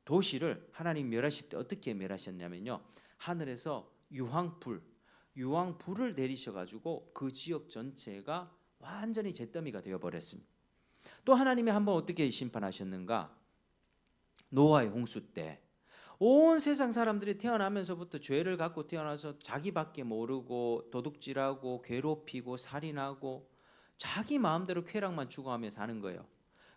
도시를 하나님 멸하실 때 어떻게 멸하셨냐면요, 하늘에서 유황불을 내리셔가지고 그 지역 전체가 완전히 잿더미가 되어버렸습니다. 또 하나님이 한번 어떻게 심판하셨는가? 노아의 홍수 때 온 세상 사람들이 태어나면서부터 죄를 갖고 태어나서 자기밖에 모르고 도둑질하고 괴롭히고 살인하고 자기 마음대로 쾌락만 추구하며 사는 거예요.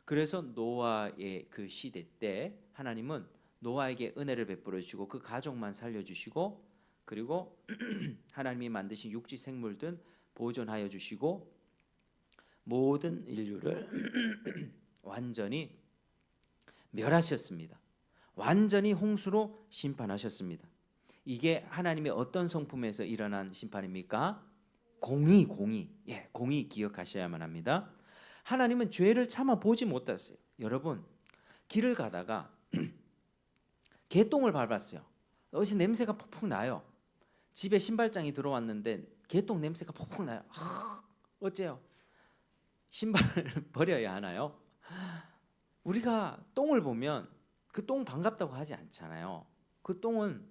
그래서 노아의 그 시대 때 하나님은 노아에게 은혜를 베풀어 주시고 그 가족만 살려주시고, 그리고 하나님이 만드신 육지 생물들 보존하여 주시고 모든 인류를 완전히 멸하셨습니다. 완전히 홍수로 심판하셨습니다. 이게 하나님의 어떤 성품에서 일어난 심판입니까? 공의. 예, 공의 기억하셔야만 합니다. 하나님은 죄를 참아 보지 못했어요. 여러분, 길을 가다가 개똥을 밟았어요. 어디서 냄새가 폭폭 나요. 집에 신발장이 들어왔는데 개똥 냄새가 폭폭 나요. 어째요? 신발을 버려야 하나요? 우리가 똥을 보면 그 똥 반갑다고 하지 않잖아요. 그 똥은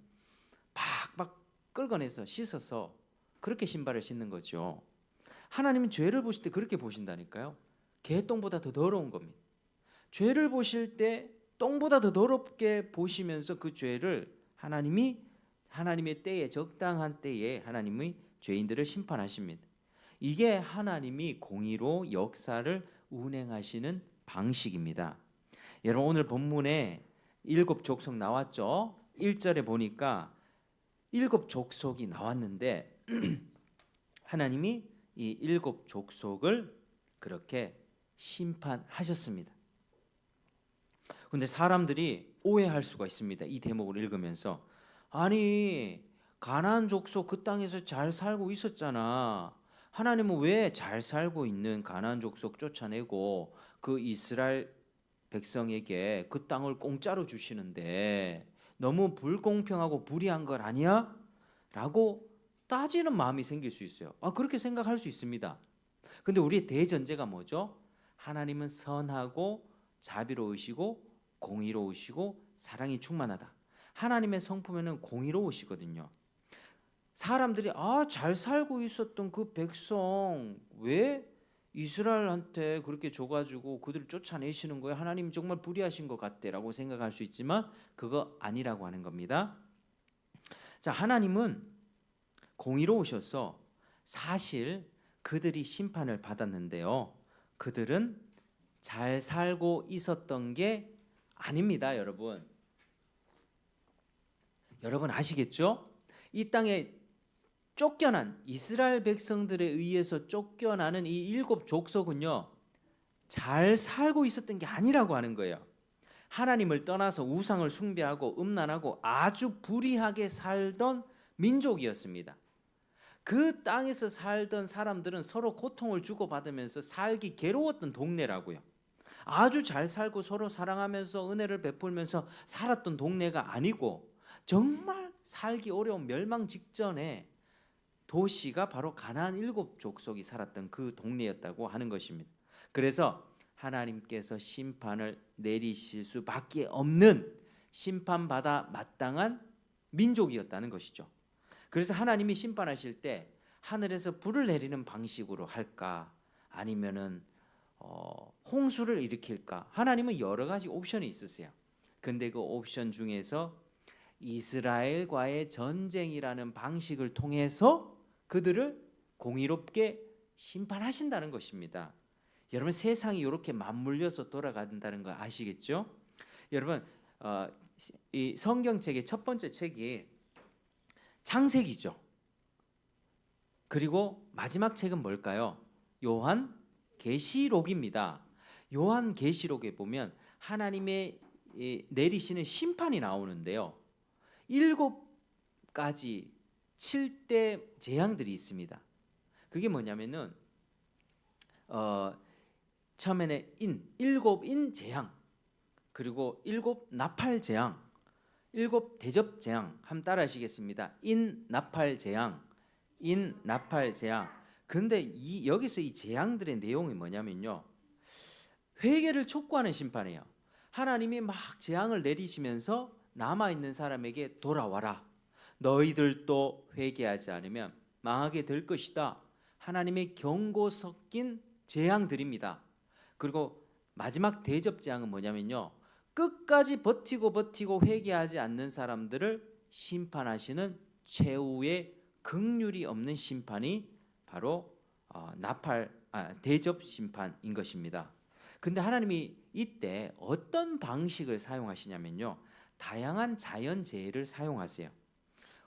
팍팍 끌어내서 씻어서 그렇게 신발을 신는 거죠. 하나님은 죄를 보실 때 그렇게 보신다니까요. 개똥보다 더 더러운 겁니다. 죄를 보실 때 똥보다 더 더럽게 보시면서 그 죄를 하나님의 때에, 적당한 때에 하나님의 죄인들을 심판하십니다. 이게 하나님이 공의로 역사를 운행하시는 방식입니다. 여러분, 오늘 본문에 7 족속 나왔죠. 1절에 보니까 7 족속이 나왔는데 하나님이 이 7 족속을 그렇게 심판하셨습니다. 근데 사람들이 오해할 수가 있습니다. 이 대목을 읽으면서, 아니 가나안 족속 그 땅에서 잘 살고 있었잖아. 하나님은 왜 잘 살고 있는 가나안 족속 쫓아내고 그 이스라엘 백성에게 그 땅을 공짜로 주시는데 너무 불공평하고 불의한 것 아니야? 라고 따지는 마음이 생길 수 있어요. 그렇게 생각할 수 있습니다. 근데 우리의 대전제가 뭐죠? 하나님은 선하고 자비로우시고 공의로우시고 사랑이 충만하다. 하나님의 성품에는 공의로우시거든요. 사람들이 잘 살고 있었던 그 백성 왜 이스라엘한테 그렇게 줘가지고 그들을 쫓아내시는 거예요? 하나님 정말 불의하신 것 같대라고 생각할 수 있지만 그거 아니라고 하는 겁니다. 자, 하나님은 공의로우셔서 사실 그들이 심판을 받았는데요, 그들은 잘 살고 있었던 게 아닙니다. 여러분 아시겠죠? 이 땅에 쫓겨난 이스라엘 백성들에 의해서 쫓겨나는 이 7 족속은요, 잘 살고 있었던 게 아니라고 하는 거예요. 하나님을 떠나서 우상을 숭배하고 음란하고 아주 불의하게 살던 민족이었습니다. 그 땅에서 살던 사람들은 서로 고통을 주고받으면서 살기 괴로웠던 동네라고요. 아주 잘 살고 서로 사랑하면서 은혜를 베풀면서 살았던 동네가 아니고 정말 살기 어려운 멸망 직전에 도시가 바로 가나안 7족속이 살았던 그 동네였다고 하는 것입니다. 그래서 하나님께서 심판을 내리실 수밖에 없는 심판받아 마땅한 민족이었다는 것이죠. 그래서 하나님이 심판하실 때 하늘에서 불을 내리는 방식으로 할까 아니면은 홍수를 일으킬까? 하나님은 여러 가지 옵션이 있으세요. 근데 그 옵션 중에서 이스라엘과의 전쟁이라는 방식을 통해서 그들을 공의롭게 심판하신다는 것입니다. 여러분 세상이 이렇게 맞물려서 돌아간다는 거 아시겠죠? 여러분 이 성경책의 첫 번째 책이 창세기죠. 그리고 마지막 책은 뭘까요? 요한 계시록입니다. 요한 계시록에 보면 하나님의 내리시는 심판이 나오는데요. 7가지 7대 재앙들이 있습니다. 그게 뭐냐면은 처음에는 일곱 인 재앙, 그리고 7 나팔 재앙, 7 대접 재앙. 한번 따라하시겠습니다. 인 나팔 재앙, 인 나팔 재앙. 근데 여기서 이 재앙들의 내용이 뭐냐면요, 회개를 촉구하는 심판이에요. 하나님이 막 재앙을 내리시면서 남아있는 사람에게 돌아와라, 너희들도 회개하지 않으면 망하게 될 것이다. 하나님의 경고 섞인 재앙들입니다. 그리고 마지막 대접 재앙은 뭐냐면요, 끝까지 버티고 회개하지 않는 사람들을 심판하시는 최후의 긍휼이 없는 심판이 바로 대접 심판인 것입니다. 근데 하나님이 이때 어떤 방식을 사용하시냐면요, 다양한 자연재해를 사용하세요.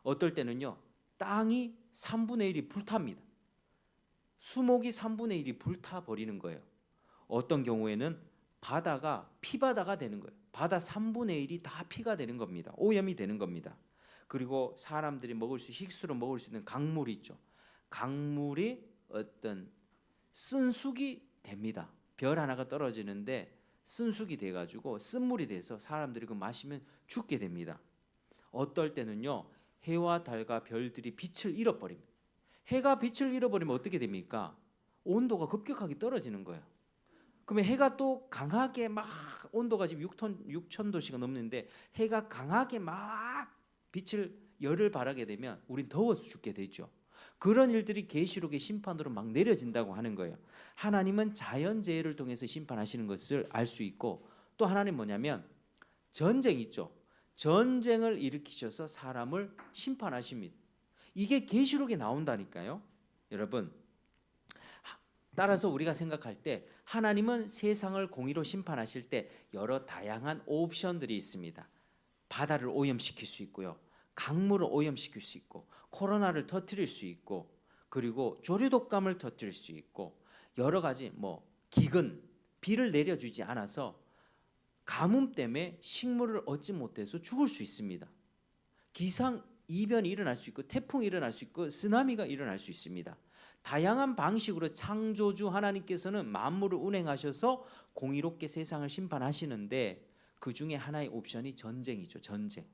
어떨 때는요, 땅이 3분의 1이 불탑니다. 수목이 3분의 1이 불타버리는 거예요. 어떤 경우에는 바다가 피바다가 되는 거예요. 바다 3분의 1이 다 피가 되는 겁니다. 오염이 되는 겁니다. 그리고 사람들이 식수로 먹을 수 있는 강물이 있죠. 강물이 어떤 쓴쑥이 됩니다. 별 하나가 떨어지는데 쓴쑥이 돼가지고 쓴물이 돼서 사람들이 그 마시면 죽게 됩니다. 어떨 때는요, 해와 달과 별들이 빛을 잃어버립니다. 해가 빛을 잃어버리면 어떻게 됩니까? 온도가 급격하게 떨어지는 거예요. 그러면 해가 또 강하게 막, 온도가 지금 6,000도씨가 넘는데 해가 강하게 막 열을 발하게 되면 우린 더워서 죽게 되죠. 그런 일들이 계시록의 심판으로 막 내려진다고 하는 거예요. 하나님은 자연재해를 통해서 심판하시는 것을 알 수 있고, 또 하나님 뭐냐면 전쟁 있죠. 전쟁을 일으키셔서 사람을 심판하십니다. 이게 계시록에 나온다니까요. 여러분, 따라서 우리가 생각할 때 하나님은 세상을 공의로 심판하실 때 여러 다양한 옵션들이 있습니다. 바다를 오염시킬 수 있고요, 강물을 오염시킬 수 있고, 코로나를 터뜨릴 수 있고, 그리고 조류독감을 터뜨릴 수 있고, 여러 가지 기근, 비를 내려주지 않아서 가뭄 때문에 식물을 얻지 못해서 죽을 수 있습니다. 기상 이변이 일어날 수 있고, 태풍이 일어날 수 있고, 쓰나미가 일어날 수 있습니다. 다양한 방식으로 창조주 하나님께서는 만물을 운행하셔서 공의롭게 세상을 심판하시는데, 그 중에 하나의 옵션이 전쟁이죠. 전쟁.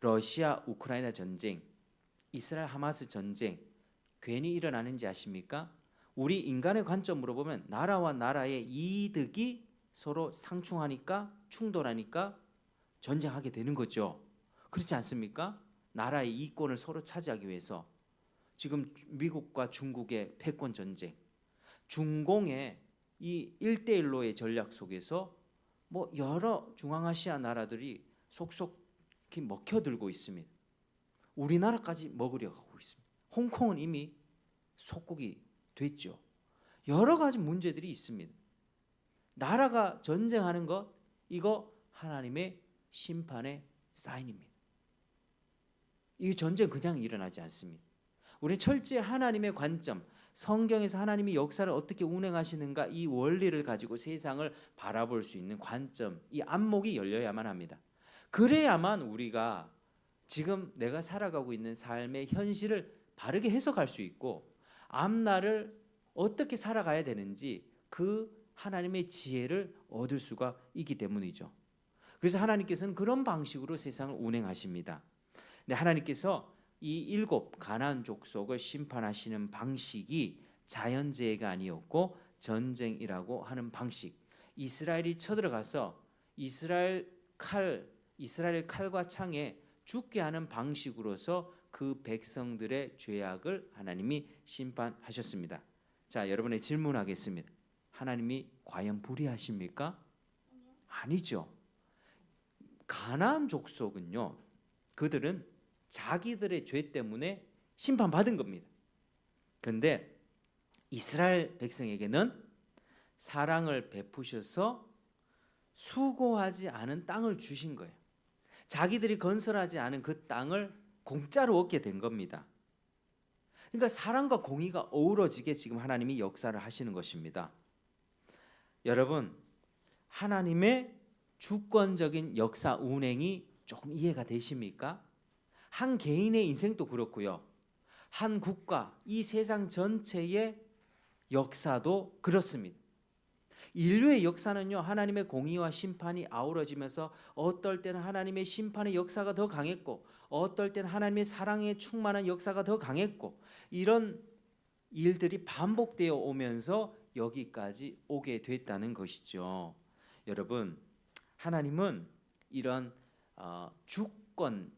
러시아 우크라이나 전쟁, 이스라엘 하마스 전쟁 괜히 일어나는지 아십니까? 우리 인간의 관점으로 보면 나라와 나라의 이득이 서로 상충하니까, 충돌하니까 전쟁하게 되는 거죠. 그렇지 않습니까? 나라의 이권을 서로 차지하기 위해서 지금 미국과 중국의 패권 전쟁, 중공의 이 1대1로의 전략 속에서 여러 중앙아시아 나라들이 속속 먹혀들고 있습니다. 우리나라까지 먹으려 가고 있습니다. 홍콩은 이미 속국이 됐죠. 여러 가지 문제들이 있습니다. 나라가 전쟁하는 것, 이거 하나님의 심판의 사인입니다. 이 전쟁 그냥 일어나지 않습니다. 우리 철저히 하나님의 관점, 성경에서 하나님이 역사를 어떻게 운행하시는가, 이 원리를 가지고 세상을 바라볼 수 있는 관점, 이 안목이 열려야만 합니다. 그래야만 우리가 지금 내가 살아가고 있는 삶의 현실을 바르게 해석할 수 있고, 앞날을 어떻게 살아가야 되는지 그 하나님의 지혜를 얻을 수가 있기 때문이죠. 그래서 하나님께서는 그런 방식으로 세상을 운행하십니다. 근데 하나님께서 이 7 가나안 족속을 심판하시는 방식이 자연재해가 아니었고 전쟁이라고 하는 방식, 이스라엘이 쳐들어가서 이스라엘 칼과 창에 죽게 하는 방식으로서 그 백성들의 죄악을 하나님이 심판하셨습니다. 자, 여러분의 질문하겠습니다. 하나님이 과연 불의하십니까? 아니죠. 가나안 족속은요, 그들은 자기들의 죄 때문에 심판받은 겁니다. 그런데 이스라엘 백성에게는 사랑을 베푸셔서 수고하지 않은 땅을 주신 거예요. 자기들이 건설하지 않은 그 땅을 공짜로 얻게 된 겁니다. 그러니까 사랑과 공의가 어우러지게 지금 하나님이 역사를 하시는 것입니다. 여러분, 하나님의 주권적인 역사 운행이 조금 이해가 되십니까? 한 개인의 인생도 그렇고요, 한 국가, 이 세상 전체의 역사도 그렇습니다. 인류의 역사는요, 하나님의 공의와 심판이 아우러지면서 어떨 때는 하나님의 심판의 역사가 더 강했고 어떨 때는 하나님의 사랑에 충만한 역사가 더 강했고, 이런 일들이 반복되어 오면서 여기까지 오게 됐다는 것이죠. 여러분, 하나님은 이런 주권,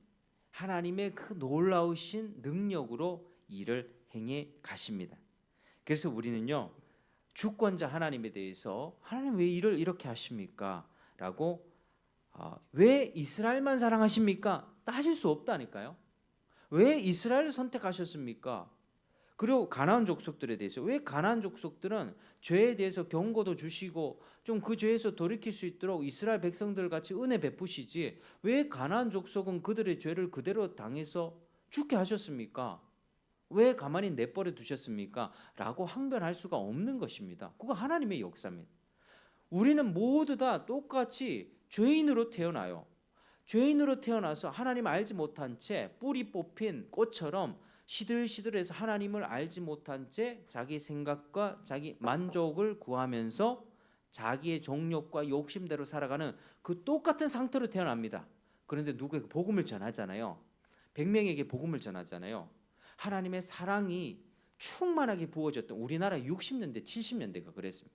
하나님의 그 놀라우신 능력으로 일을 행해 가십니다. 그래서 우리는요, 주권자 하나님에 대해서 하나님 왜 일을 이렇게 하십니까? 라고 왜 이스라엘만 사랑하십니까? 따질 수 없다니까요. 왜 이스라엘을 선택하셨습니까? 그리고 가나안 족속들에 대해서 왜 가나안 족속들은 죄에 대해서 경고도 주시고 좀 그 죄에서 돌이킬 수 있도록 이스라엘 백성들 같이 은혜 베푸시지, 왜 가나안 족속은 그들의 죄를 그대로 당해서 죽게 하셨습니까? 왜 가만히 내버려 두셨습니까? 라고 항변할 수가 없는 것입니다. 그거 하나님의 역사입니다. 우리는 모두 다 똑같이 죄인으로 태어나요. 죄인으로 태어나서 하나님 알지 못한 채 뿌리 뽑힌 꽃처럼 시들시들해서 하나님을 알지 못한 채 자기 생각과 자기 만족을 구하면서 자기의 정욕과 욕심대로 살아가는 그 똑같은 상태로 태어납니다. 그런데 누구에게 복음을 전하잖아요. 100명에게 복음을 전하잖아요. 하나님의 사랑이 충만하게 부어졌던 우리나라 60년대 70년대가 그랬습니다.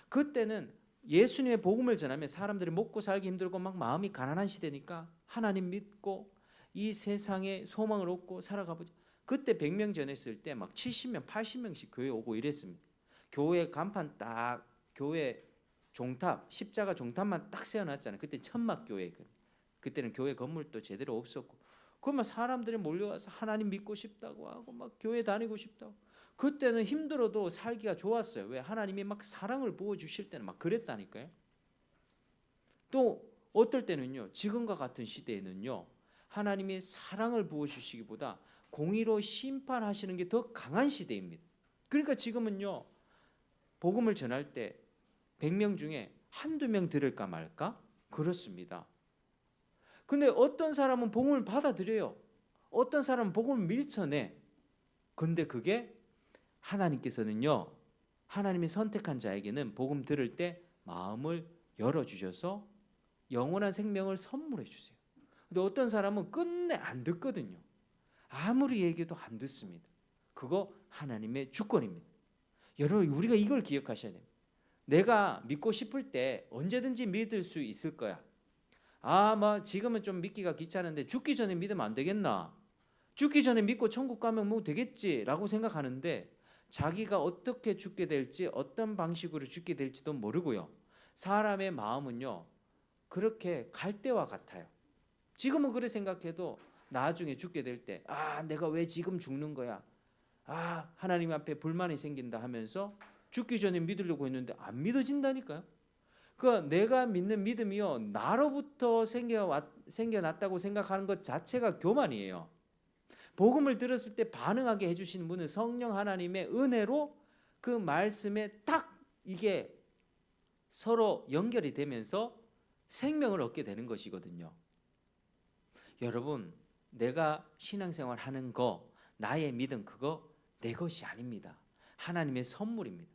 그때는 예수님의 복음을 전하면 사람들이 먹고 살기 힘들고 막 마음이 가난한 시대니까 하나님 믿고 이 세상에 소망을 얻고 살아가보자. 그때 100명 전했을 때 막 70명 80명씩 교회 오고 이랬습니다. 교회 간판 딱, 교회 종탑, 십자가 종탑만 딱 세워놨잖아요. 그때 천막교회, 그때는 교회 건물도 제대로 없었고, 그러면 사람들이 몰려와서 하나님 믿고 싶다고 하고 막 교회 다니고 싶다고. 그때는 힘들어도 살기가 좋았어요. 왜? 하나님이 막 사랑을 부어주실 때는 막 그랬다니까요. 또 어떨 때는요, 지금과 같은 시대에는요, 하나님이 사랑을 부어주시기보다 공의로 심판하시는 게 더 강한 시대입니다. 그러니까 지금은요, 복음을 전할 때 100명 중에 한두 명 들을까 말까? 그렇습니다. 근데 어떤 사람은 복음을 받아들여요. 어떤 사람은 복음을 밀쳐내. 근데 그게 하나님께서는요, 하나님이 선택한 자에게는 복음 들을 때 마음을 열어주셔서 영원한 생명을 선물해 주세요. 근데 어떤 사람은 끝내 안 듣거든요. 아무리 얘기해도 안 듣습니다. 그거 하나님의 주권입니다. 여러분, 우리가 이걸 기억하셔야 됩니다. 내가 믿고 싶을 때 언제든지 믿을 수 있을 거야. 뭐 지금은 좀 믿기가 귀찮은데 죽기 전에 믿으면 안 되겠나? 죽기 전에 믿고 천국 가면 뭐 되겠지라고 생각하는데, 자기가 어떻게 죽게 될지, 어떤 방식으로 죽게 될지도 모르고요. 사람의 마음은요, 그렇게 갈대와 같아요. 지금은 그래 생각해도 나중에 죽게 될 때, 내가 왜 지금 죽는 거야? 하나님 앞에 불만이 생긴다 하면서 죽기 전에 믿으려고 했는데 안 믿어진다니까요. 그 내가 믿는 믿음이요, 나로부터 생겨났다고 생각하는 것 자체가 교만이에요. 복음을 들었을 때 반응하게 해주시는 분은 성령 하나님의 은혜로 그 말씀에 딱 이게 서로 연결이 되면서 생명을 얻게 되는 것이거든요. 여러분, 내가 신앙생활 하는 거, 나의 믿음, 그거 내 것이 아닙니다. 하나님의 선물입니다.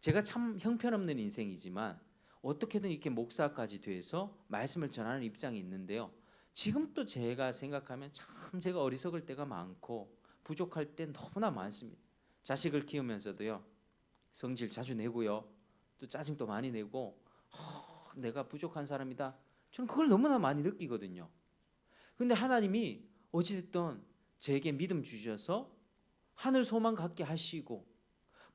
제가 참 형편없는 인생이지만 어떻게든 이렇게 목사까지 돼서 말씀을 전하는 입장이 있는데요. 지금 또 제가 생각하면 참 제가 어리석을 때가 많고 부족할 때 너무나 많습니다. 자식을 키우면서도요. 성질 자주 내고요. 또 짜증도 많이 내고 내가 부족한 사람이다. 저는 그걸 너무나 많이 느끼거든요. 근데 하나님이 어찌됐든 제게 믿음 주셔서 하늘 소망 갖게 하시고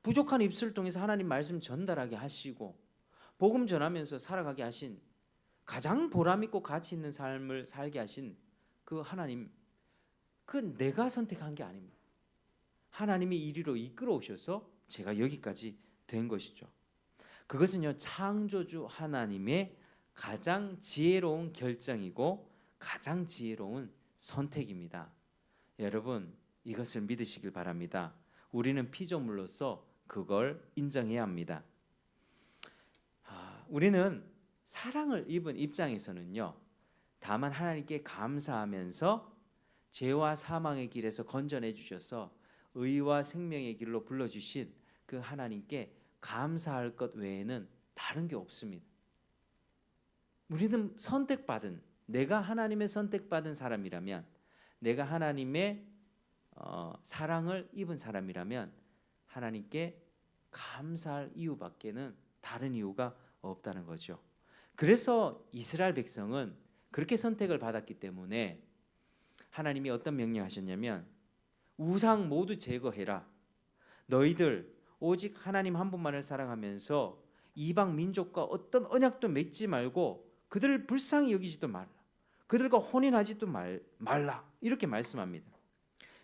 부족한 입술을 통해서 하나님 말씀 전달하게 하시고 복음 전하면서 살아가게 하신 가장 보람 있고 가치 있는 삶을 살게 하신 그 하나님, 그 내가 선택한 게 아닙니다. 하나님이 이리로 이끌어 오셔서 제가 여기까지 된 것이죠. 그것은요, 창조주 하나님의 가장 지혜로운 결정이고 가장 지혜로운 선택입니다. 여러분, 이것을 믿으시길 바랍니다. 우리는 피조물로서 그걸 인정해야 합니다. 우리는 사랑을 입은 입장에서는요, 다만 하나님께 감사하면서 죄와 사망의 길에서 건져내 주셔서 의와 생명의 길로 불러주신 그 하나님께 감사할 것 외에는 다른 게 없습니다. 우리는 선택받은, 내가 하나님의 선택받은 사람이라면, 내가 하나님의 사랑을 입은 사람이라면 하나님께 감사할 이유밖에는 다른 이유가 없다는 거죠. 그래서 이스라엘 백성은 그렇게 선택을 받았기 때문에 하나님이 어떤 명령하셨냐면 우상 모두 제거해라. 너희들 오직 하나님 한 분만을 사랑하면서 이방 민족과 어떤 언약도 맺지 말고 그들을 불쌍히 여기지도 말라. 그들과 혼인하지도 말라. 이렇게 말씀합니다.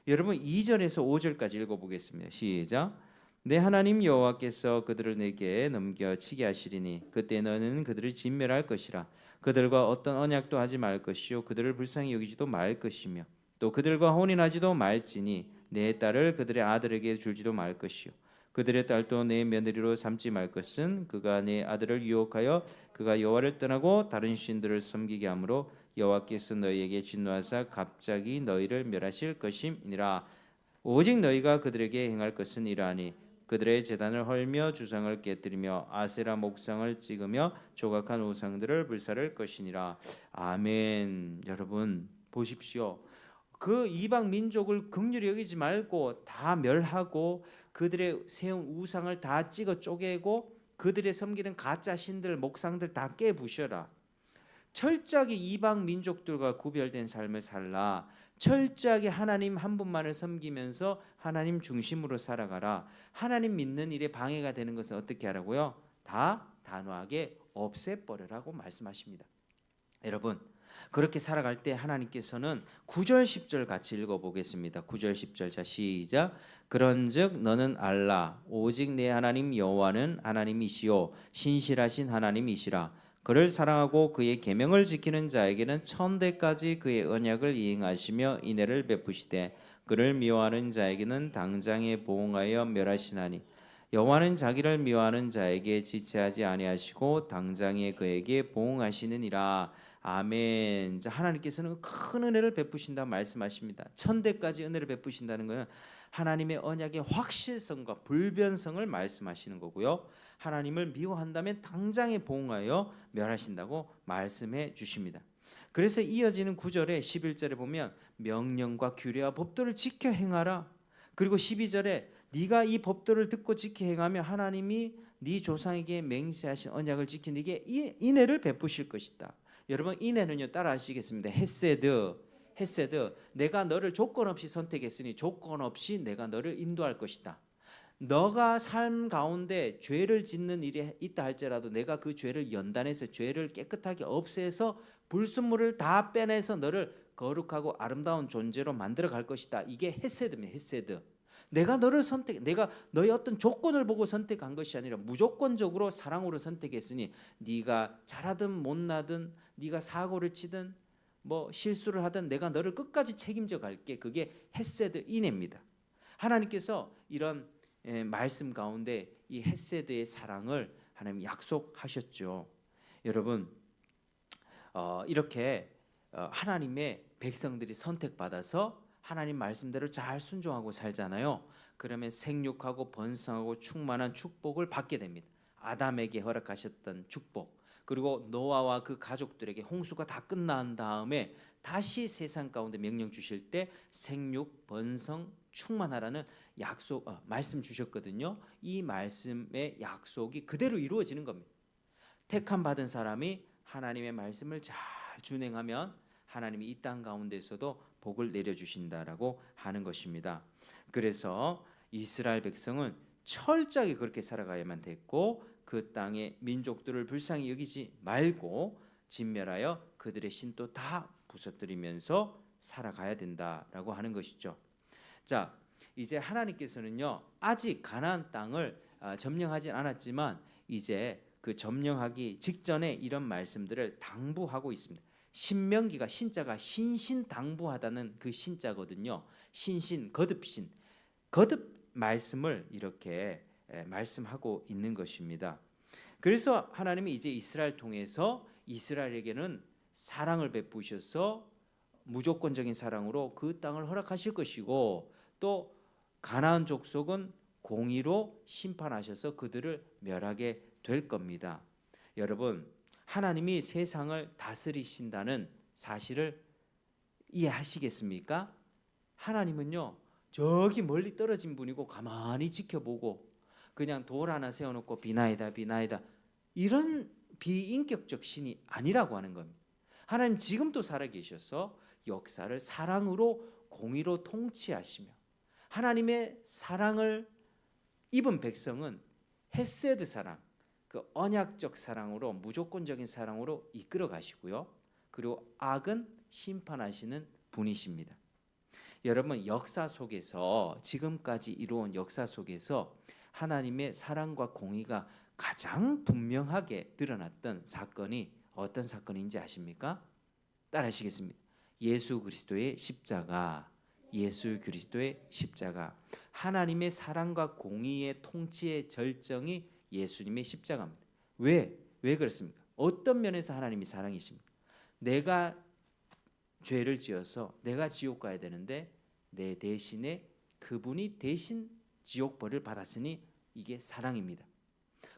여러분 2절에서 5절까지 읽어보겠습니다. 시작. 내 하나님 여호와께서 그들을 내게 넘겨치게 하시리니 그때 너는 그들을 진멸할 것이라. 그들과 어떤 언약도 하지 말 것이요 그들을 불쌍히 여기지도 말 것이며 또 그들과 혼인하지도 말지니 내 딸을 그들의 아들에게 줄지도 말 것이요 그들의 딸도 내 며느리로 삼지 말 것은 그가 내 아들을 유혹하여 그가 여호와를 떠나고 다른 신들을 섬기게 하므로 여호와께서 너희에게 진노하사 갑자기 너희를 멸하실 것임이니라. 오직 너희가 그들에게 행할 것은 이러하니 그들의 제단을 헐며 주상을 깨뜨리며 아세라 목상을 찍으며 조각한 우상들을 불사를 것이니라. 아멘. 여러분 보십시오. 그 이방 민족을 긍휼히 여기지 말고 다 멸하고 그들의 세운 우상을 다 찍어 쪼개고 그들의 섬기는 가짜 신들 목상들 다 깨부셔라. 철저하게 이방 민족들과 구별된 삶을 살라. 철저하게 하나님 한 분만을 섬기면서 하나님 중심으로 살아가라. 하나님 믿는 일에 방해가 되는 것은 어떻게 하라고요? 다 단호하게 없애버리라고 말씀하십니다. 여러분 그렇게 살아갈 때 하나님께서는 9절 10절 같이 읽어보겠습니다. 9절 10절 자 시작. 그런즉 너는 알라 오직 내 하나님 여호와는 하나님이시요 신실하신 하나님이시라. 그를 사랑하고 그의 계명을 지키는 자에게는 천대까지 그의 언약을 이행하시며 인애를 베푸시되 그를 미워하는 자에게는 당장에 보응하여 멸하시나니 여호와는 자기를 미워하는 자에게 지체하지 아니하시고 당장에 그에게 보응하시느니라. 아멘. 하나님께서는 큰 은혜를 베푸신다 말씀하십니다. 천대까지 은혜를 베푸신다는 것은 하나님의 언약의 확실성과 불변성을 말씀하시는 거고요. 하나님을 미워한다면 당장에 보응하여 멸하신다고 말씀해 주십니다. 그래서 이어지는 9절에 11절에 보면 명령과 규례와 법도를 지켜 행하라. 그리고 12절에 네가 이 법도를 듣고 지켜 행하며 하나님이 네 조상에게 맹세하신 언약을 지켜 네게 인애를 베푸실 것이다. 여러분 인애는요 따라하시겠습니다. 헤세드 내가 너를 조건 없이 선택했으니 조건 없이 내가 너를 인도할 것이다. 너가 삶 가운데 죄를 짓는 일이 있다 할지라도 내가 그 죄를 연단해서 죄를 깨끗하게 없애서 불순물을 다 빼내서 너를 거룩하고 아름다운 존재로 만들어 갈 것이다. 이게 헤세드입니다. 헤세드. 내가 너를 내가 너의 어떤 조건을 보고 선택한 것이 아니라 무조건적으로 사랑으로 선택했으니 네가 잘하든 못나든 네가 사고를 치든 뭐 실수를 하든 내가 너를 끝까지 책임져 갈게. 그게 헤세드 인애입니다. 하나님께서 이런 말씀 가운데 이 헤세드의 사랑을 하나님 약속하셨죠. 여러분 이렇게 하나님의 백성들이 선택받아서 하나님 말씀대로 잘 순종하고 살잖아요. 그러면 생육하고 번성하고 충만한 축복을 받게 됩니다. 아담에게 허락하셨던 축복, 그리고 노아와 그 가족들에게 홍수가 다 끝난 다음에 다시 세상 가운데 명령 주실 때 생육 번성 충만하라는 약속 말씀 주셨거든요. 이 말씀의 약속이 그대로 이루어지는 겁니다. 택함 받은 사람이 하나님의 말씀을 잘 준행하면 하나님이 이 땅 가운데서도 복을 내려 주신다라고 하는 것입니다. 그래서 이스라엘 백성은 철저하게 그렇게 살아가야만 됐고, 그 땅의 민족들을 불쌍히 여기지 말고 진멸하여 그들의 신도 다 부서뜨리면서 살아가야 된다라고 하는 것이죠. 자, 이제 하나님께서는요, 아직 가나안 땅을 점령하지 않았지만 이제 그 점령하기 직전에 이런 말씀들을 당부하고 있습니다. 신명기가 신자가 신신당부하다는 그 신자거든요. 신신, 거듭신, 거듭 말씀을 이렇게 말씀하고 있는 것입니다. 그래서 하나님이 이제 이스라엘 통해서 이스라엘에게는 사랑을 베푸셔서 무조건적인 사랑으로 그 땅을 허락하실 것이고, 또 가나안 족속은 공의로 심판하셔서 그들을 멸하게 될 겁니다. 여러분, 하나님이 세상을 다스리신다는 사실을 이해하시겠습니까? 하나님은요, 저기 멀리 떨어진 분이고 가만히 지켜보고 그냥 돌 하나 세워놓고 비나이다 비나이다 이런 비인격적 신이 아니라고 하는 겁니다. 하나님 지금도 살아계셔서 역사를 사랑으로 공의로 통치하시며, 하나님의 사랑을 입은 백성은 헤세드 사랑, 그 언약적 사랑으로, 무조건적인 사랑으로 이끌어 가시고요. 그리고 악은 심판하시는 분이십니다. 여러분, 역사 속에서, 지금까지 이루어온 역사 속에서 하나님의 사랑과 공의가 가장 분명하게 드러났던 사건이 어떤 사건인지 아십니까? 따라하시겠습니다. 예수 그리스도의 십자가. 예수 그리스도의 십자가. 하나님의 사랑과 공의의 통치의 절정이 예수님의 십자가입니다. 왜 그렇습니까? 어떤 면에서 하나님이 사랑이십니까? 내가 죄를 지어서 내가 지옥 가야 되는데 내 대신에 그분이 대신 지옥 벌을 받았으니 이게 사랑입니다.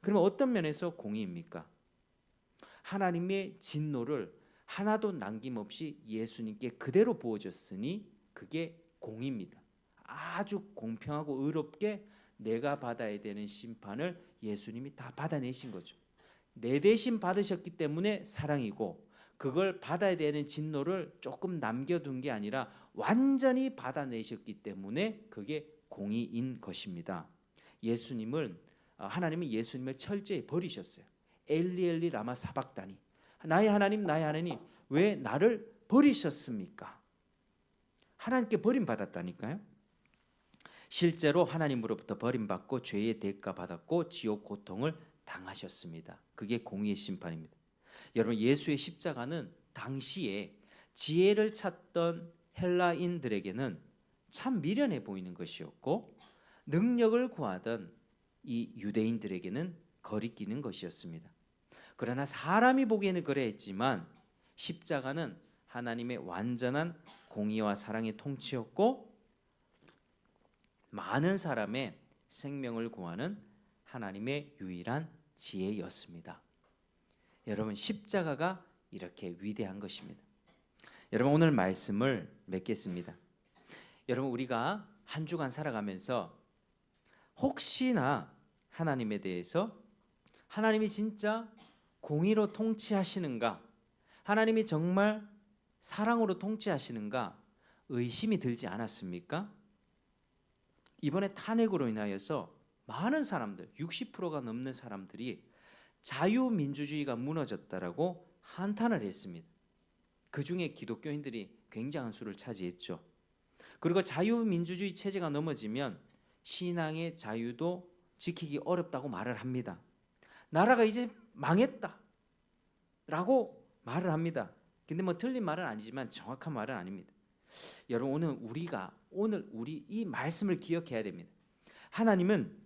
그러면 어떤 면에서 공의입니까? 하나님의 진노를 하나도 남김없이 예수님께 그대로 부어줬으니 그게 공의입니다. 아주 공평하고 의롭게 내가 받아야 되는 심판을 예수님이 다 받아내신 거죠. 내 대신 받으셨기 때문에 사랑이고, 그걸 받아야 되는 진노를 조금 남겨둔 게 아니라 완전히 받아내셨기 때문에 그게 공의인 것입니다. 하나님은 예수님을 철저히 버리셨어요. 엘리 엘리 라마 사박다니, 나의 하나님 나의 하나님 왜 나를 버리셨습니까? 하나님께 버림받았다니까요. 실제로 하나님으로부터 버림받고 죄의 대가 받았고 지옥 고통을 당하셨습니다. 그게 공의의 심판입니다. 여러분, 예수의 십자가는 당시에 지혜를 찾던 헬라인들에게는 참 미련해 보이는 것이었고, 능력을 구하던 이 유대인들에게는 거리끼는 것이었습니다. 그러나 사람이 보기에는 그래했지만 십자가는 하나님의 완전한 공의와 사랑의 통치였고, 많은 사람의 생명을 구하는 하나님의 유일한 지혜였습니다. 여러분, 십자가가 이렇게 위대한 것입니다. 여러분, 오늘 말씀을 맺겠습니다. 여러분, 우리가 한 주간 살아가면서 혹시나 하나님에 대해서, 하나님이 진짜 공의로 통치하시는가, 하나님이 정말 사랑으로 통치하시는가 의심이 들지 않았습니까? 이번에 탄핵으로 인하여서 많은 사람들, 60%가 넘는 사람들이 자유민주주의가 무너졌다라고 한탄을 했습니다. 그 중에 기독교인들이 굉장한 수를 차지했죠. 그리고 자유민주주의 체제가 넘어지면 신앙의 자유도 지키기 어렵다고 말을 합니다. 나라가 이제 망했다 라고 말을 합니다. 근데 뭐 틀린 말은 아니지만 정확한 말은 아닙니다. 여러분, 오늘 우리 이 말씀을 기억해야 됩니다. 하나님은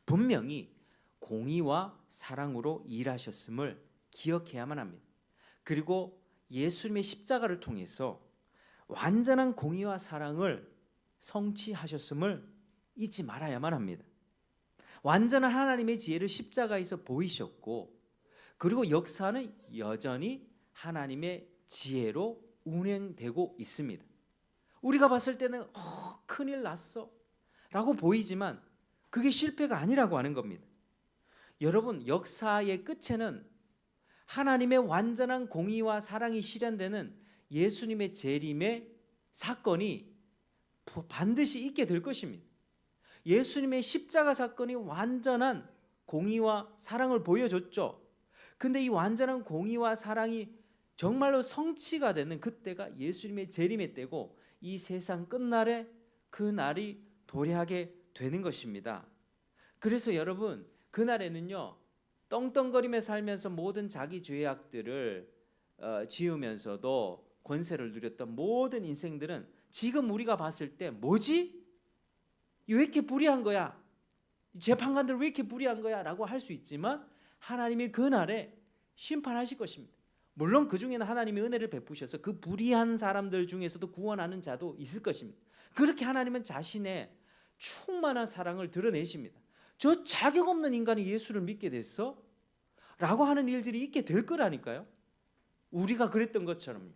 분명히 공의와 사랑으로 일하셨음을 기억해야만 합니다. 그리고 예수님의 십자가를 통해서 완전한 공의와 사랑을 성취하셨음을 잊지 말아야만 합니다. 완전한 하나님의 지혜를 십자가에서 보이셨고, 그리고 역사는 여전히 하나님의 지혜로 운행되고 있습니다. 우리가 봤을 때는 큰일 났어 라고 보이지만 그게 실패가 아니라고 하는 겁니다. 여러분, 역사의 끝에는 하나님의 완전한 공의와 사랑이 실현되는 예수님의 재림의 사건이 반드시 있게 될 것입니다. 예수님의 십자가 사건이 완전한 공의와 사랑을 보여줬죠. 근데 이 완전한 공의와 사랑이 정말로 성취가 되는 그때가 예수님의 재림의 때고, 이 세상 끝날에 그 날이 도래하게 되는 것입니다. 그래서 여러분, 그날에는요, 떵떵거리며 살면서 모든 자기 죄악들을 지으면서도 권세를 누렸던 모든 인생들은 지금 우리가 봤을 때 뭐지? 왜 이렇게 불의한 거야? 재판관들 왜 이렇게 불의한 거야? 라고 할 수 있지만 하나님이 그날에 심판하실 것입니다. 물론 그 중에는 하나님이 은혜를 베푸셔서 그 불의한 사람들 중에서도 구원하는 자도 있을 것입니다. 그렇게 하나님은 자신의 충만한 사랑을 드러내십니다. 저 자격 없는 인간이 예수를 믿게 됐어? 라고 하는 일들이 있게 될 거라니까요. 우리가 그랬던 것처럼,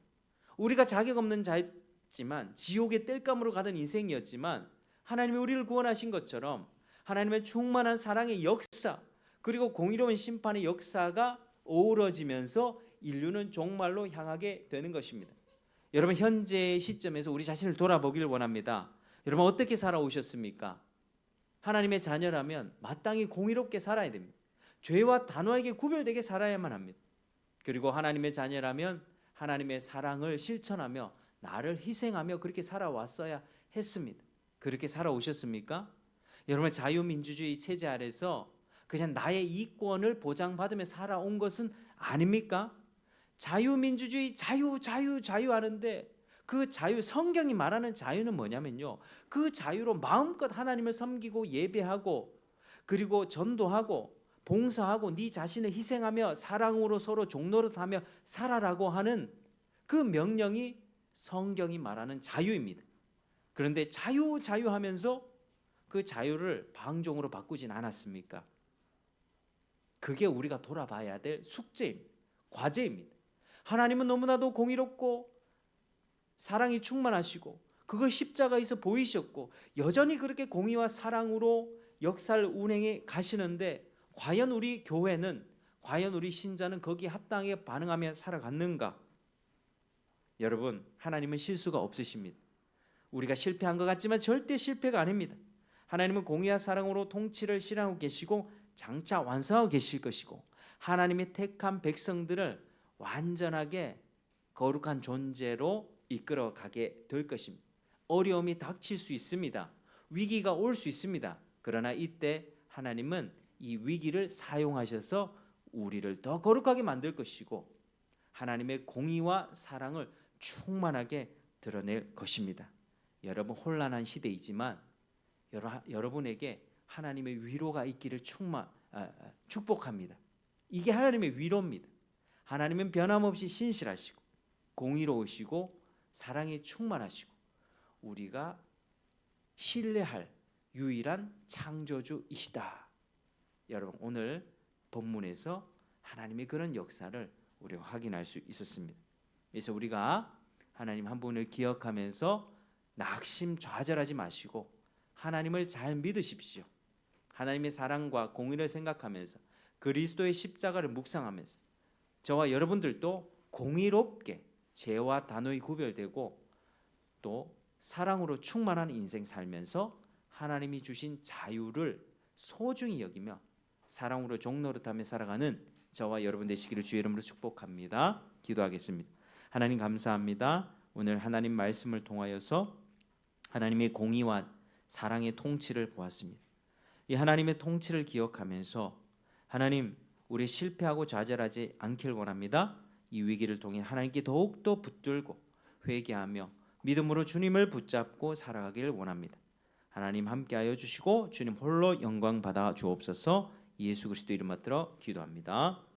우리가 자격 없는 자였지만 지옥의 땔감으로 가던 인생이었지만 하나님이 우리를 구원하신 것처럼 하나님의 충만한 사랑의 역사, 그리고 공의로운 심판의 역사가 어우러지면서 인류는 종말로 향하게 되는 것입니다. 여러분, 현재 시점에서 우리 자신을 돌아보기를 원합니다. 여러분, 어떻게 살아오셨습니까? 하나님의 자녀라면 마땅히 공의롭게 살아야 됩니다. 죄와 단호하게 구별되게 살아야만 합니다. 그리고 하나님의 자녀라면 하나님의 사랑을 실천하며 나를 희생하며 그렇게 살아왔어야 했습니다. 그렇게 살아오셨습니까? 여러분, 자유민주주의 체제 아래서 그냥 나의 이권을 보장받으며 살아온 것은 아닙니까? 자유민주주의 자유 하는데 그 자유, 성경이 말하는 자유는 뭐냐면요, 그 자유로 마음껏 하나님을 섬기고 예배하고 그리고 전도하고 봉사하고 네 자신을 희생하며 사랑으로 서로 종노릇하며 살아라고 하는 그 명령이 성경이 말하는 자유입니다. 그런데 자유 하면서 그 자유를 방종으로 바꾸진 않았습니까? 그게 우리가 돌아봐야 될 숙제입니다. 과제입니다. 하나님은 너무나도 공의롭고 사랑이 충만하시고 그걸 십자가에서 보이셨고 여전히 그렇게 공의와 사랑으로 역사를 운행해 가시는데, 과연 우리 교회는, 과연 우리 신자는 거기에 합당하게 반응하며 살아갔는가? 여러분, 하나님은 실수가 없으십니다. 우리가 실패한 것 같지만 절대 실패가 아닙니다. 하나님은 공의와 사랑으로 통치를 실행하고 계시고 장차 완성하고 계실 것이고, 하나님의 택한 백성들을 완전하게 거룩한 존재로 이끌어가게 될 것입니다. 어려움이 닥칠 수 있습니다. 위기가 올 수 있습니다. 그러나 이때 하나님은 이 위기를 사용하셔서 우리를 더 거룩하게 만들 것이고 하나님의 공의와 사랑을 충만하게 드러낼 것입니다. 여러분, 혼란한 시대이지만 여러분에게 하나님의 위로가 있기를 축복합니다. 이게 하나님의 위로입니다. 하나님은 변함없이 신실하시고 공의로우시고 사랑이 충만하시고 우리가 신뢰할 유일한 창조주이시다. 여러분, 오늘 본문에서 하나님의 그런 역사를 우리가 확인할 수 있었습니다. 그래서 우리가 하나님 한 분을 기억하면서 낙심좌절하지 마시고 하나님을 잘 믿으십시오. 하나님의 사랑과 공의를 생각하면서 그리스도의 십자가를 묵상하면서 저와 여러분들도 공의롭게 죄와 단호히 구별되고 또 사랑으로 충만한 인생 살면서 하나님이 주신 자유를 소중히 여기며 사랑으로 종노릇하며 살아가는 저와 여러분 되시기를 주의 이름으로 축복합니다. 기도하겠습니다. 하나님, 감사합니다. 오늘 하나님 말씀을 통하여서 하나님의 공의와 사랑의 통치를 보았습니다. 이 하나님의 통치를 기억하면서 하나님, 우리 실패하고 좌절하지 않길 원합니다. 이 위기를 통해 하나님께 더욱더 붙들고 회개하며 믿음으로 주님을 붙잡고 살아가길 원합니다. 하나님 함께하여 주시고 주님 홀로 영광 받아 주옵소서. 예수 그리스도 이름 받들어 기도합니다.